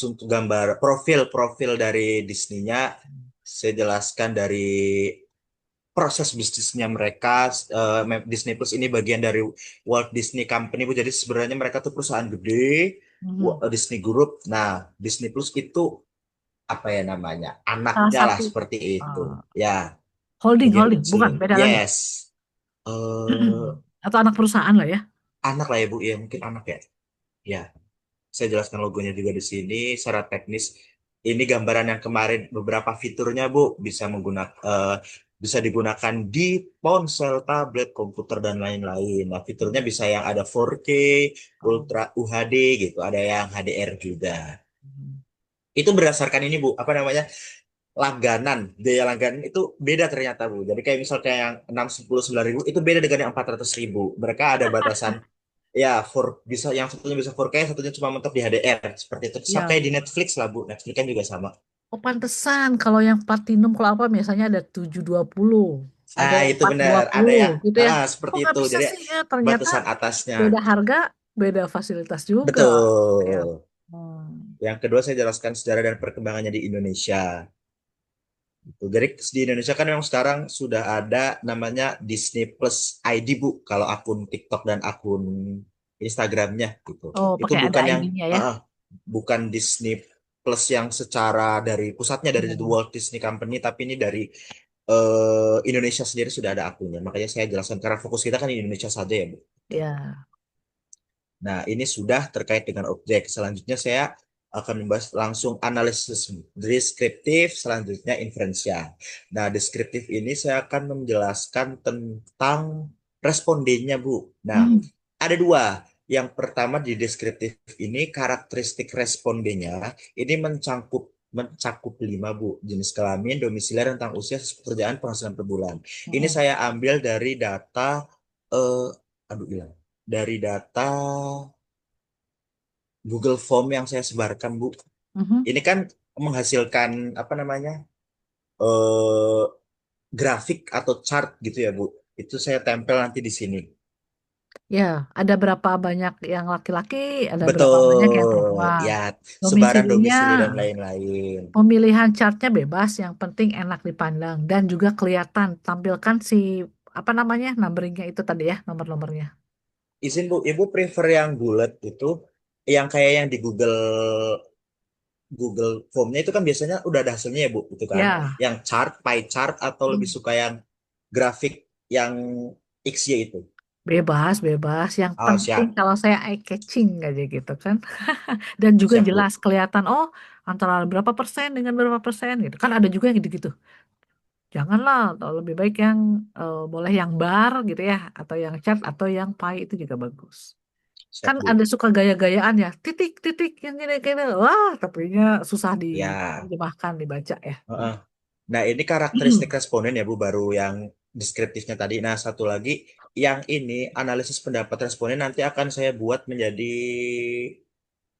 [SPEAKER 3] untuk gambar profil-profil dari Disney-nya, saya jelaskan dari proses bisnisnya mereka. Disney Plus ini bagian dari Walt Disney Company, Bu. Jadi sebenarnya mereka tuh perusahaan gede,
[SPEAKER 1] Mhm.
[SPEAKER 3] Disney Group. Nah, Disney Plus itu apa ya namanya?
[SPEAKER 1] Salah
[SPEAKER 3] Anaknya lah
[SPEAKER 1] satu
[SPEAKER 3] seperti itu.
[SPEAKER 1] eh,
[SPEAKER 3] Ya,
[SPEAKER 1] holding,
[SPEAKER 3] bagian
[SPEAKER 1] holding, bukan
[SPEAKER 3] kecil.
[SPEAKER 1] beda lagi.
[SPEAKER 3] Yes. eh
[SPEAKER 1] Atau anak perusahaan lah ya.
[SPEAKER 3] Anak lah ya, Bu. Ya, mungkin anak ya. Ya. Saya jelaskan logonya juga di sini secara teknis. Ini gambaran yang kemarin beberapa fiturnya, Bu, bisa digunakan di ponsel, tablet, komputer, dan lain-lain. Nah, fiturnya bisa yang ada 4K,
[SPEAKER 1] Oh.
[SPEAKER 3] Ultra UHD gitu, ada yang HDR juga.
[SPEAKER 1] Mhm.
[SPEAKER 3] Itu berdasarkan ini, Bu, apa namanya? Langganan. Biaya langganan itu beda ternyata, Bu. Jadi kayak misal kayak yang 6, 10, 9 ribu itu beda dengan yang 400 ribu. Mereka ada batasan. Ya, bisa yang satunya bisa 4K, yang satunya cuma mentok di HDR seperti itu. Sama
[SPEAKER 1] Ya,
[SPEAKER 3] kayak di Netflix lah, Bu. Netflix kan juga sama.
[SPEAKER 1] oh pantesan kalau yang platinum kalau apa biasanya ada 720, ada yang
[SPEAKER 3] Itu
[SPEAKER 1] empat dua
[SPEAKER 3] benar. Ada
[SPEAKER 1] puluh
[SPEAKER 3] yang
[SPEAKER 1] gitu ya. Kok
[SPEAKER 3] seperti
[SPEAKER 1] nggak
[SPEAKER 3] itu.
[SPEAKER 1] bisa
[SPEAKER 3] Jadi
[SPEAKER 1] sih ya? Ternyata
[SPEAKER 3] batasan atasnya.
[SPEAKER 1] beda harga, beda fasilitas juga. Ya.
[SPEAKER 3] Betul.
[SPEAKER 1] Hmm.
[SPEAKER 3] Yang kedua saya jelaskan sejarah dan perkembangannya di Indonesia. Gitu. Jadi di Indonesia kan memang sekarang sudah ada namanya Disney Plus ID, Bu. Kalau akun TikTok dan akun Instagramnya gitu.
[SPEAKER 1] Oh,
[SPEAKER 3] Itu
[SPEAKER 1] pakai ada
[SPEAKER 3] bukan yang
[SPEAKER 1] ID-nya ya.
[SPEAKER 3] uh, bukan Disney Plus yang secara dari pusatnya dari
[SPEAKER 1] Hmm.
[SPEAKER 3] Walt Disney Company, tapi ini dari Indonesia sendiri sudah ada akunnya. Makanya saya jelaskan karena fokus kita kan di Indonesia saja ya, Bu.
[SPEAKER 1] Ya.
[SPEAKER 3] Nah, ini sudah terkait dengan objek. Selanjutnya saya akan membahas langsung analisis deskriptif, selanjutnya inferensial. Nah, deskriptif ini saya akan menjelaskan tentang respondennya, Bu. Nah,
[SPEAKER 1] Hmm.
[SPEAKER 3] ada dua. Yang pertama di deskriptif ini karakteristik respondennya ini mencakup lima, Bu. Jenis kelamin, domisili, rentang usia, pekerjaan, penghasilan per bulan. Ini
[SPEAKER 1] Mm-mm.
[SPEAKER 3] saya ambil dari data aduh hilang. Dari data Google Form yang saya sebarkan, Bu.
[SPEAKER 1] Mhm.
[SPEAKER 3] Ini kan menghasilkan apa namanya? eh grafik atau chart gitu ya, Bu. Itu saya tempel nanti di sini.
[SPEAKER 1] Ya, ada berapa banyak yang laki-laki, ada berapa banyak yang
[SPEAKER 3] Betul.
[SPEAKER 1] perempuan.
[SPEAKER 3] Ya, sebaran
[SPEAKER 1] Domisilinya,
[SPEAKER 3] domisili dan lain-lain.
[SPEAKER 1] pemilihan chartnya bebas, yang penting enak dipandang dan juga kelihatan. Tampilkan si apa namanya numberingnya itu tadi ya, nomor-nomornya.
[SPEAKER 3] Izin, Bu, Ibu prefer yang bulat itu yang kayak yang di Google Form-nya itu kan biasanya udah ada hasilnya ya, Bu, itu kan.
[SPEAKER 1] Ya,
[SPEAKER 3] Yang chart, pie chart atau lebih
[SPEAKER 1] hmm,
[SPEAKER 3] suka yang grafik yang XY itu.
[SPEAKER 1] bebas, bebas. Yang
[SPEAKER 3] Oh,
[SPEAKER 1] penting
[SPEAKER 3] siap.
[SPEAKER 1] kalau saya eye catching aja gitu kan. Dan juga
[SPEAKER 3] Siap, Bu.
[SPEAKER 1] jelas kelihatan, oh antara berapa persen dengan berapa persen gitu. Kan ada juga yang gitu-gitu. Janganlah, atau lebih baik yang boleh yang bar gitu ya, atau yang chat, atau yang pie itu juga bagus. Kan
[SPEAKER 3] Siap, Bu.
[SPEAKER 1] ada suka gaya-gayaan ya, titik-titik yang gini-gini, wah, tapinya susah
[SPEAKER 3] Ya.
[SPEAKER 1] diterjemahkan, dibaca ya.
[SPEAKER 3] Heeh. Nah, ini karakteristik responden ya, Bu, baru yang deskriptifnya tadi. Nah, satu lagi, yang ini analisis pendapat responden nanti akan saya buat menjadi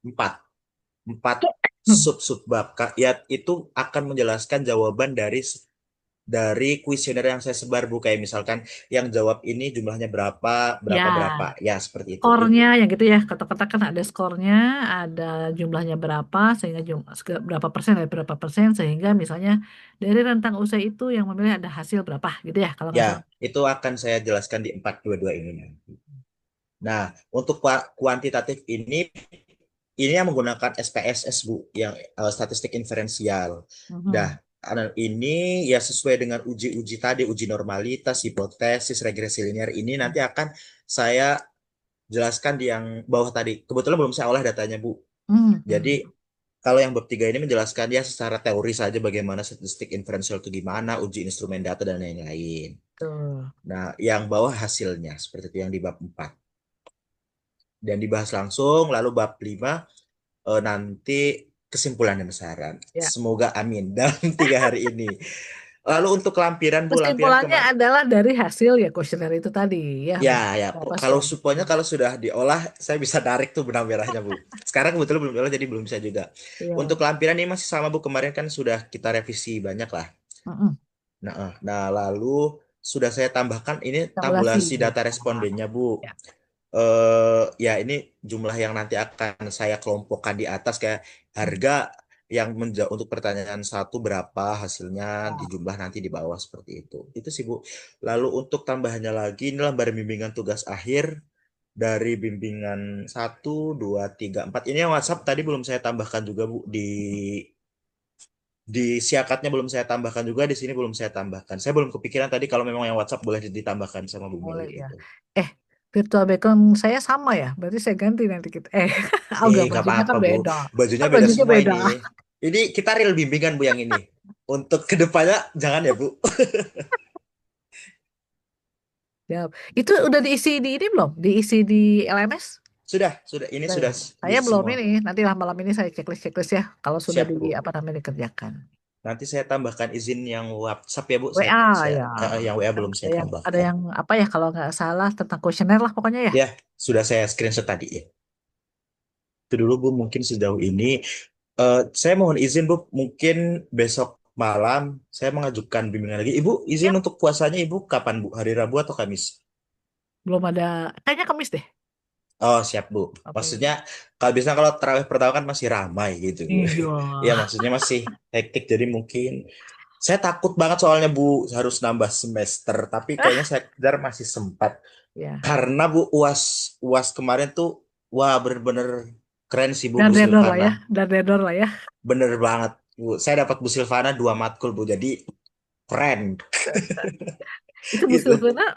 [SPEAKER 3] empat. Empat sub-sub bab. Ya, itu akan menjelaskan jawaban dari kuesioner yang saya sebar, Bu. Kayak misalkan yang jawab ini jumlahnya berapa, berapa, berapa.
[SPEAKER 1] Ya,
[SPEAKER 3] Ya, seperti itu.
[SPEAKER 1] skornya ya gitu ya, kata-kata kan ada skornya, ada jumlahnya berapa, sehingga berapa persen dari berapa persen, sehingga misalnya dari rentang usia itu yang memilih ada hasil berapa gitu ya, kalau nggak
[SPEAKER 3] Ya,
[SPEAKER 1] salah.
[SPEAKER 3] itu akan saya jelaskan di 422 ini nanti. Nah, untuk kuantitatif ini yang menggunakan SPSS, Bu, yang statistik inferensial. Dah,
[SPEAKER 1] Mhm.
[SPEAKER 3] ini ya sesuai dengan uji-uji tadi, uji normalitas, hipotesis, regresi linear ini nanti akan saya jelaskan di yang bawah tadi. Kebetulan belum saya olah datanya, Bu. Jadi
[SPEAKER 1] Mhm.
[SPEAKER 3] kalau yang bab 3 ini menjelaskan dia secara teori saja bagaimana statistik inferensial itu gimana, uji instrumen data dan lain-lain.
[SPEAKER 1] Tuh.
[SPEAKER 3] Nah, yang bawah hasilnya seperti itu yang di bab 4. Dan dibahas langsung, lalu bab 5 nanti kesimpulan dan saran.
[SPEAKER 1] Ya.
[SPEAKER 3] Semoga amin dalam 3 hari ini. Lalu untuk lampiran, Bu, lampiran
[SPEAKER 1] Kesimpulannya
[SPEAKER 3] kemarin.
[SPEAKER 1] adalah dari hasil ya kuesioner itu tadi ya,
[SPEAKER 3] Ya,
[SPEAKER 1] berapa,
[SPEAKER 3] ya.
[SPEAKER 1] berapa
[SPEAKER 3] Kalau
[SPEAKER 1] score.
[SPEAKER 3] suponya kalau sudah diolah, saya bisa tarik tuh benang merahnya, Bu. Sekarang kebetulan belum diolah, jadi belum bisa juga. Untuk
[SPEAKER 1] Ya.
[SPEAKER 3] lampiran ini masih sama, Bu. Kemarin kan sudah kita revisi banyak lah.
[SPEAKER 1] Mm-mm.
[SPEAKER 3] Nah, lalu sudah saya tambahkan ini
[SPEAKER 1] Tabulasi.
[SPEAKER 3] tabulasi data
[SPEAKER 1] Ah,
[SPEAKER 3] respondennya, Bu.
[SPEAKER 1] ya.
[SPEAKER 3] Ya ini jumlah yang nanti akan saya kelompokkan di atas kayak harga yang untuk pertanyaan satu berapa hasilnya di
[SPEAKER 1] Ya.
[SPEAKER 3] jumlah nanti di bawah seperti itu. Itu sih, Bu. Lalu untuk tambahannya lagi ini lembar bimbingan tugas akhir dari bimbingan satu 2 3 4. Ini yang WhatsApp tadi belum saya tambahkan juga, Bu, di siakatnya belum saya tambahkan juga, di sini belum saya tambahkan. Saya belum kepikiran tadi kalau memang yang WhatsApp boleh ditambahkan sama Bu
[SPEAKER 1] Boleh
[SPEAKER 3] Meli
[SPEAKER 1] ya.
[SPEAKER 3] gitu.
[SPEAKER 1] Eh, virtual background saya sama ya. Berarti saya ganti nanti kita. Oh enggak,
[SPEAKER 3] Nggak
[SPEAKER 1] bajunya
[SPEAKER 3] apa-apa,
[SPEAKER 1] kan
[SPEAKER 3] Bu.
[SPEAKER 1] beda.
[SPEAKER 3] Bajunya
[SPEAKER 1] Kan
[SPEAKER 3] beda
[SPEAKER 1] bajunya
[SPEAKER 3] semua
[SPEAKER 1] beda.
[SPEAKER 3] ini. Ini kita real bimbingan, Bu, yang ini. Untuk kedepannya jangan ya, Bu.
[SPEAKER 1] Ya. Itu udah diisi di ini belum? Diisi di LMS?
[SPEAKER 3] Sudah. Ini
[SPEAKER 1] Udah ya.
[SPEAKER 3] sudah
[SPEAKER 1] Saya
[SPEAKER 3] diisi
[SPEAKER 1] belum
[SPEAKER 3] semua.
[SPEAKER 1] ini. Nanti lah malam ini saya checklist ya. Kalau sudah
[SPEAKER 3] Siap, Bu.
[SPEAKER 1] apa namanya dikerjakan.
[SPEAKER 3] Nanti saya tambahkan izin yang WhatsApp ya, Bu.
[SPEAKER 1] WA ya.
[SPEAKER 3] Yang WA
[SPEAKER 1] Kan
[SPEAKER 3] belum
[SPEAKER 1] ada
[SPEAKER 3] saya
[SPEAKER 1] ada
[SPEAKER 3] tambahkan.
[SPEAKER 1] yang apa ya kalau nggak salah tentang kuesioner lah pokoknya ya.
[SPEAKER 3] Ya, sudah saya screenshot tadi ya. Itu dulu, Bu, mungkin sejauh ini. Saya mohon izin, Bu, mungkin besok malam saya mengajukan bimbingan lagi. Ibu, izin
[SPEAKER 1] Ya,
[SPEAKER 3] untuk puasanya Ibu kapan, Bu? Hari Rabu atau Kamis?
[SPEAKER 1] belum ada. Kayaknya Kamis deh.
[SPEAKER 3] Oh, siap, Bu.
[SPEAKER 1] Oke.
[SPEAKER 3] Maksudnya, kalau tarawih pertama kan masih ramai gitu, Bu.
[SPEAKER 1] Iya.
[SPEAKER 3] Ya, maksudnya masih hektik, jadi mungkin saya takut banget soalnya, Bu, harus nambah semester. Tapi kayaknya saya kejar masih sempat.
[SPEAKER 1] Ya.
[SPEAKER 3] Karena, Bu, UAS kemarin tuh, wah, bener-bener keren sih, Bu,
[SPEAKER 1] Dan
[SPEAKER 3] Bu
[SPEAKER 1] dedor lah
[SPEAKER 3] Silvana.
[SPEAKER 1] ya. Dan dedor lah ya.
[SPEAKER 3] Bener banget, Bu. Saya dapat Bu Silvana 2 matkul, Bu. Jadi, keren.
[SPEAKER 1] Itu Bu
[SPEAKER 3] Gitu.
[SPEAKER 1] Silvana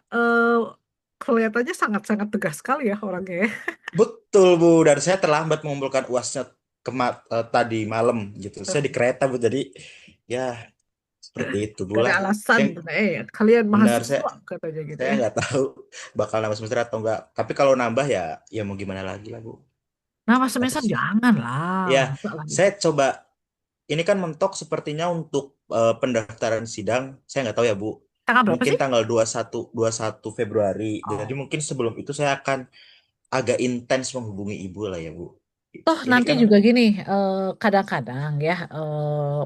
[SPEAKER 1] kelihatannya sangat-sangat tegas sekali ya orangnya ya.
[SPEAKER 3] Betul Bu, dan saya terlambat mengumpulkan UASnya tadi malam gitu. Saya di kereta Bu, jadi ya seperti itu Bu
[SPEAKER 1] Gak ada
[SPEAKER 3] lah.
[SPEAKER 1] alasan,
[SPEAKER 3] Saya
[SPEAKER 1] kalian
[SPEAKER 3] benar saya
[SPEAKER 1] mahasiswa katanya gitu
[SPEAKER 3] saya
[SPEAKER 1] ya.
[SPEAKER 3] nggak tahu bakal nambah semester atau enggak. Tapi kalau nambah ya ya mau gimana lagi lah Bu.
[SPEAKER 1] Nah, Mas
[SPEAKER 3] Tapi
[SPEAKER 1] semester jangan lah,
[SPEAKER 3] ya
[SPEAKER 1] masa lah gitu.
[SPEAKER 3] saya coba ini kan mentok sepertinya untuk pendaftaran sidang. Saya nggak tahu ya Bu.
[SPEAKER 1] Tanggal berapa
[SPEAKER 3] Mungkin
[SPEAKER 1] sih?
[SPEAKER 3] tanggal 21 Februari. Jadi
[SPEAKER 1] Oh.
[SPEAKER 3] mungkin sebelum itu saya akan agak intens menghubungi Ibu lah ya Bu.
[SPEAKER 1] Toh
[SPEAKER 3] Ini
[SPEAKER 1] nanti
[SPEAKER 3] kan
[SPEAKER 1] juga gini, kadang-kadang ya,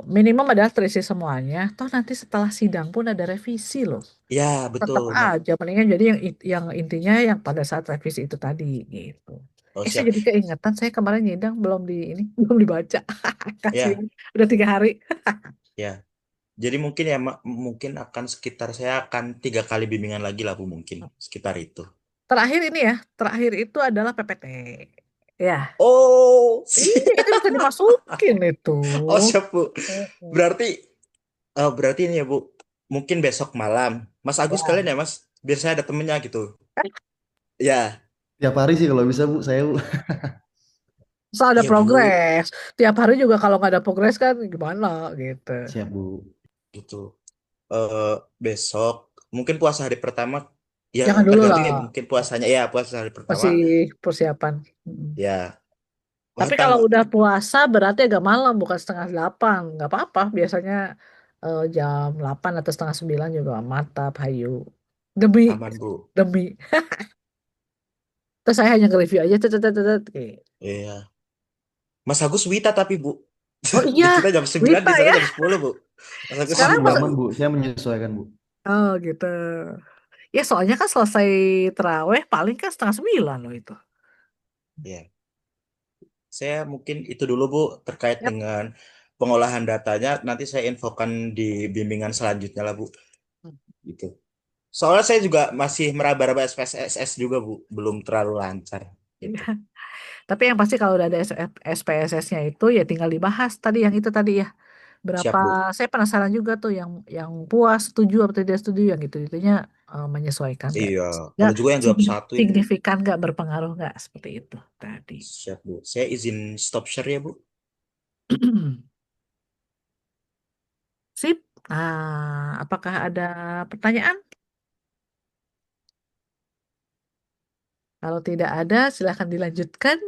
[SPEAKER 1] minimum adalah terisi semuanya. Toh nanti setelah sidang pun ada revisi loh.
[SPEAKER 3] ya
[SPEAKER 1] Tetap
[SPEAKER 3] betul.
[SPEAKER 1] aja, mendingan jadi yang intinya yang pada saat revisi itu tadi gitu.
[SPEAKER 3] Oh
[SPEAKER 1] Saya
[SPEAKER 3] siap.
[SPEAKER 1] jadi keingetan, saya kemarin nyidang belum di ini, belum dibaca.
[SPEAKER 3] Ya,
[SPEAKER 1] Kasihan, udah 3 hari.
[SPEAKER 3] ya. Jadi mungkin ya mungkin akan sekitar saya akan 3 kali bimbingan lagi lah Bu mungkin sekitar itu.
[SPEAKER 1] Terakhir ini ya, terakhir itu adalah PPT. Ya,
[SPEAKER 3] Oh,
[SPEAKER 1] itu bisa dimasukin itu.
[SPEAKER 3] oh siap Bu.
[SPEAKER 1] Mm-mm.
[SPEAKER 3] Berarti berarti ini ya Bu. Mungkin besok malam. Mas Agus
[SPEAKER 1] Ya.
[SPEAKER 3] kalian ya Mas. Biar saya ada temennya gitu. Ya,
[SPEAKER 2] Tiap hari sih kalau bisa Bu, saya Bu.
[SPEAKER 1] Asal ada
[SPEAKER 3] iya Bu.
[SPEAKER 1] progres. Tiap hari juga kalau nggak ada progres kan gimana gitu.
[SPEAKER 2] Siap Bu.
[SPEAKER 3] Gitu. Eh besok mungkin puasa hari pertama ya
[SPEAKER 1] Jangan dulu
[SPEAKER 3] tergantung
[SPEAKER 1] lah.
[SPEAKER 3] ya mungkin puasanya ya puasa hari pertama
[SPEAKER 1] Masih persiapan. Mm.
[SPEAKER 3] ya
[SPEAKER 1] Tapi
[SPEAKER 3] matang.
[SPEAKER 1] kalau udah puasa berarti agak malam, bukan setengah 8. Nggak apa-apa. Biasanya jam 8 atau setengah 9 juga mantap, hayu. Demi,
[SPEAKER 3] Aman Bu.
[SPEAKER 1] demi. Terus saya hanya nge-review aja. Tet, tet, tet, tet, gitu.
[SPEAKER 3] Iya. Mas Agus Wita tapi Bu.
[SPEAKER 1] Oh
[SPEAKER 3] Di
[SPEAKER 1] iya,
[SPEAKER 3] kita jam 9
[SPEAKER 1] Wita
[SPEAKER 3] di sana
[SPEAKER 1] ya.
[SPEAKER 3] jam 10 Bu. Mas Agus
[SPEAKER 2] Aman
[SPEAKER 1] Sekarang
[SPEAKER 2] Bu,
[SPEAKER 1] masa...
[SPEAKER 2] aman Bu. Saya menyesuaikan Bu.
[SPEAKER 1] Oh gitu. Ya soalnya kan selesai terawih paling kan setengah 9 loh itu.
[SPEAKER 3] ya. Saya mungkin itu dulu Bu terkait
[SPEAKER 1] Yap.
[SPEAKER 3] dengan pengolahan datanya nanti saya infokan di bimbingan selanjutnya lah Bu. Gitu. Soalnya saya juga masih meraba-raba SPSS juga Bu, belum terlalu lancar gitu.
[SPEAKER 1] Tapi yang pasti kalau udah ada SPSS-nya itu ya tinggal dibahas tadi yang itu tadi ya. Berapa
[SPEAKER 3] Siap Bu.
[SPEAKER 1] saya penasaran juga tuh yang puas setuju atau tidak setuju yang itu-itunya menyesuaikan nggak?
[SPEAKER 3] Iya,
[SPEAKER 1] Nggak
[SPEAKER 3] ada juga yang jawab satu ini.
[SPEAKER 1] signifikan nggak berpengaruh nggak seperti itu tadi.
[SPEAKER 3] Siap Bu. Saya izin stop share ya Bu.
[SPEAKER 1] Sip. Apakah ada pertanyaan? Kalau tidak ada, silahkan dilanjutkan.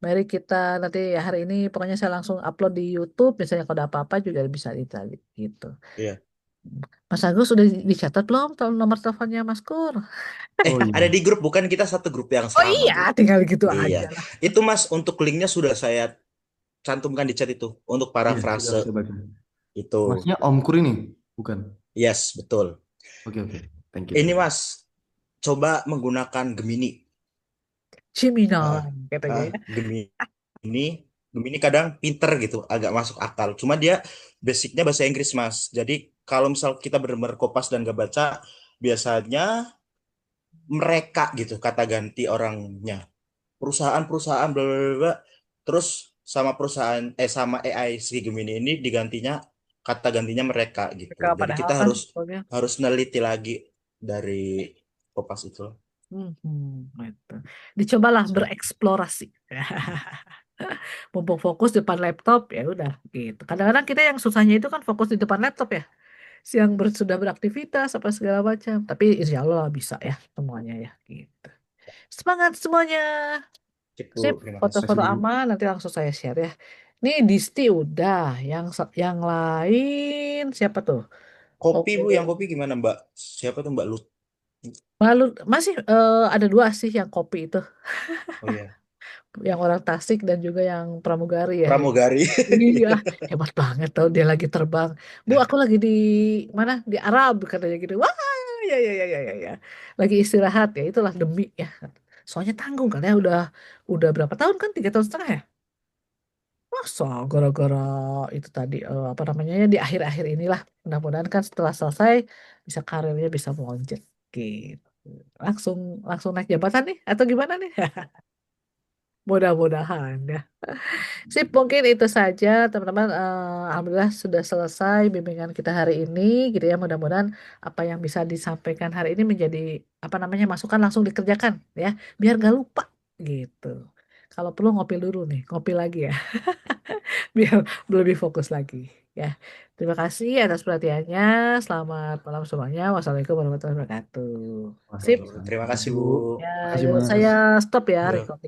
[SPEAKER 1] Mari kita nanti hari ini pokoknya saya langsung upload di YouTube. Misalnya kalau ada apa-apa juga bisa ditarik gitu.
[SPEAKER 3] Iya.
[SPEAKER 1] Mas Agus sudah dicatat belum nomor teleponnya Mas Kur?
[SPEAKER 2] Oh
[SPEAKER 3] Ada
[SPEAKER 2] iya.
[SPEAKER 3] di grup bukan kita satu grup yang
[SPEAKER 1] Oh
[SPEAKER 3] sama
[SPEAKER 1] iya,
[SPEAKER 3] Bu.
[SPEAKER 1] tinggal gitu
[SPEAKER 3] Iya.
[SPEAKER 1] aja lah.
[SPEAKER 3] Itu Mas untuk linknya sudah saya cantumkan di chat itu untuk
[SPEAKER 2] Iya, sudah
[SPEAKER 3] parafrase
[SPEAKER 2] saya baca.
[SPEAKER 3] itu.
[SPEAKER 2] Masnya Om Kur ini? Bukan.
[SPEAKER 3] Yes, betul.
[SPEAKER 2] Oke, oke. Thank you,
[SPEAKER 3] Ini
[SPEAKER 2] thank you.
[SPEAKER 3] Mas, coba menggunakan Gemini. Ah,
[SPEAKER 1] Ciminan katanya ya.
[SPEAKER 3] Gemini, Gemini kadang pinter gitu, agak masuk akal. Cuma dia basicnya bahasa Inggris Mas. Jadi kalau misal kita benar-benar kopas dan gak baca, biasanya mereka gitu kata ganti orangnya. Perusahaan-perusahaan bla bla bla, bla. Terus sama perusahaan sama AI si Gemini ini digantinya kata gantinya mereka gitu.
[SPEAKER 1] Mereka
[SPEAKER 3] Jadi
[SPEAKER 1] padahal
[SPEAKER 3] kita
[SPEAKER 1] kan
[SPEAKER 3] harus
[SPEAKER 1] sebetulnya
[SPEAKER 3] harus neliti lagi dari kopas itu.
[SPEAKER 1] gitu. Dicobalah
[SPEAKER 3] Siap.
[SPEAKER 1] bereksplorasi. Mumpung fokus depan laptop ya udah gitu. Kadang-kadang kita yang susahnya itu kan fokus di depan laptop ya. Siang sudah beraktivitas apa segala macam. Tapi insya Allah bisa ya semuanya ya gitu. Semangat semuanya.
[SPEAKER 3] Cek Bu,
[SPEAKER 1] Sip,
[SPEAKER 3] terima kasih.
[SPEAKER 2] Kasih
[SPEAKER 1] foto-foto
[SPEAKER 2] Bu.
[SPEAKER 1] aman nanti langsung saya share ya. Ini Disti udah, yang lain siapa tuh?
[SPEAKER 3] Kopi Bu, yang
[SPEAKER 1] Oh,
[SPEAKER 3] kopi gimana Mbak? Siapa tuh Mbak Lut?
[SPEAKER 1] lalu masih ada 2 sih yang kopi itu,
[SPEAKER 3] Oh iya,
[SPEAKER 1] yang orang Tasik dan juga yang pramugari ya.
[SPEAKER 3] Pramugari.
[SPEAKER 1] Iya, hebat banget tau dia lagi terbang. Bu, aku lagi di mana? Di Arab katanya gitu. Wah, ya ya ya ya ya ya. Lagi istirahat ya, itulah demi ya. Soalnya tanggung kan ya udah berapa tahun kan? 3 tahun setengah ya. Masa gara-gara itu tadi apa namanya ya di akhir-akhir inilah mudah-mudahan kan setelah selesai bisa karirnya bisa melonjak gitu. Langsung langsung naik jabatan nih atau gimana nih? Mudah-mudahan ya. Sip, mungkin itu saja teman-teman. Alhamdulillah sudah selesai bimbingan kita hari ini, gitu ya. Mudah-mudahan apa yang bisa disampaikan hari ini menjadi apa namanya masukan langsung dikerjakan, ya, biar gak lupa gitu. Kalau perlu ngopi dulu nih, ngopi lagi ya, biar lebih fokus lagi. Ya, terima kasih atas perhatiannya. Selamat malam semuanya. Wassalamualaikum warahmatullahi wabarakatuh. Sip,
[SPEAKER 3] Terima
[SPEAKER 2] Terima
[SPEAKER 3] kasih
[SPEAKER 2] kasih, Bu.
[SPEAKER 3] Bu.
[SPEAKER 1] ya,
[SPEAKER 2] Makasih,
[SPEAKER 1] yuk
[SPEAKER 2] Mas.
[SPEAKER 1] saya stop ya
[SPEAKER 3] Yo.
[SPEAKER 1] recording.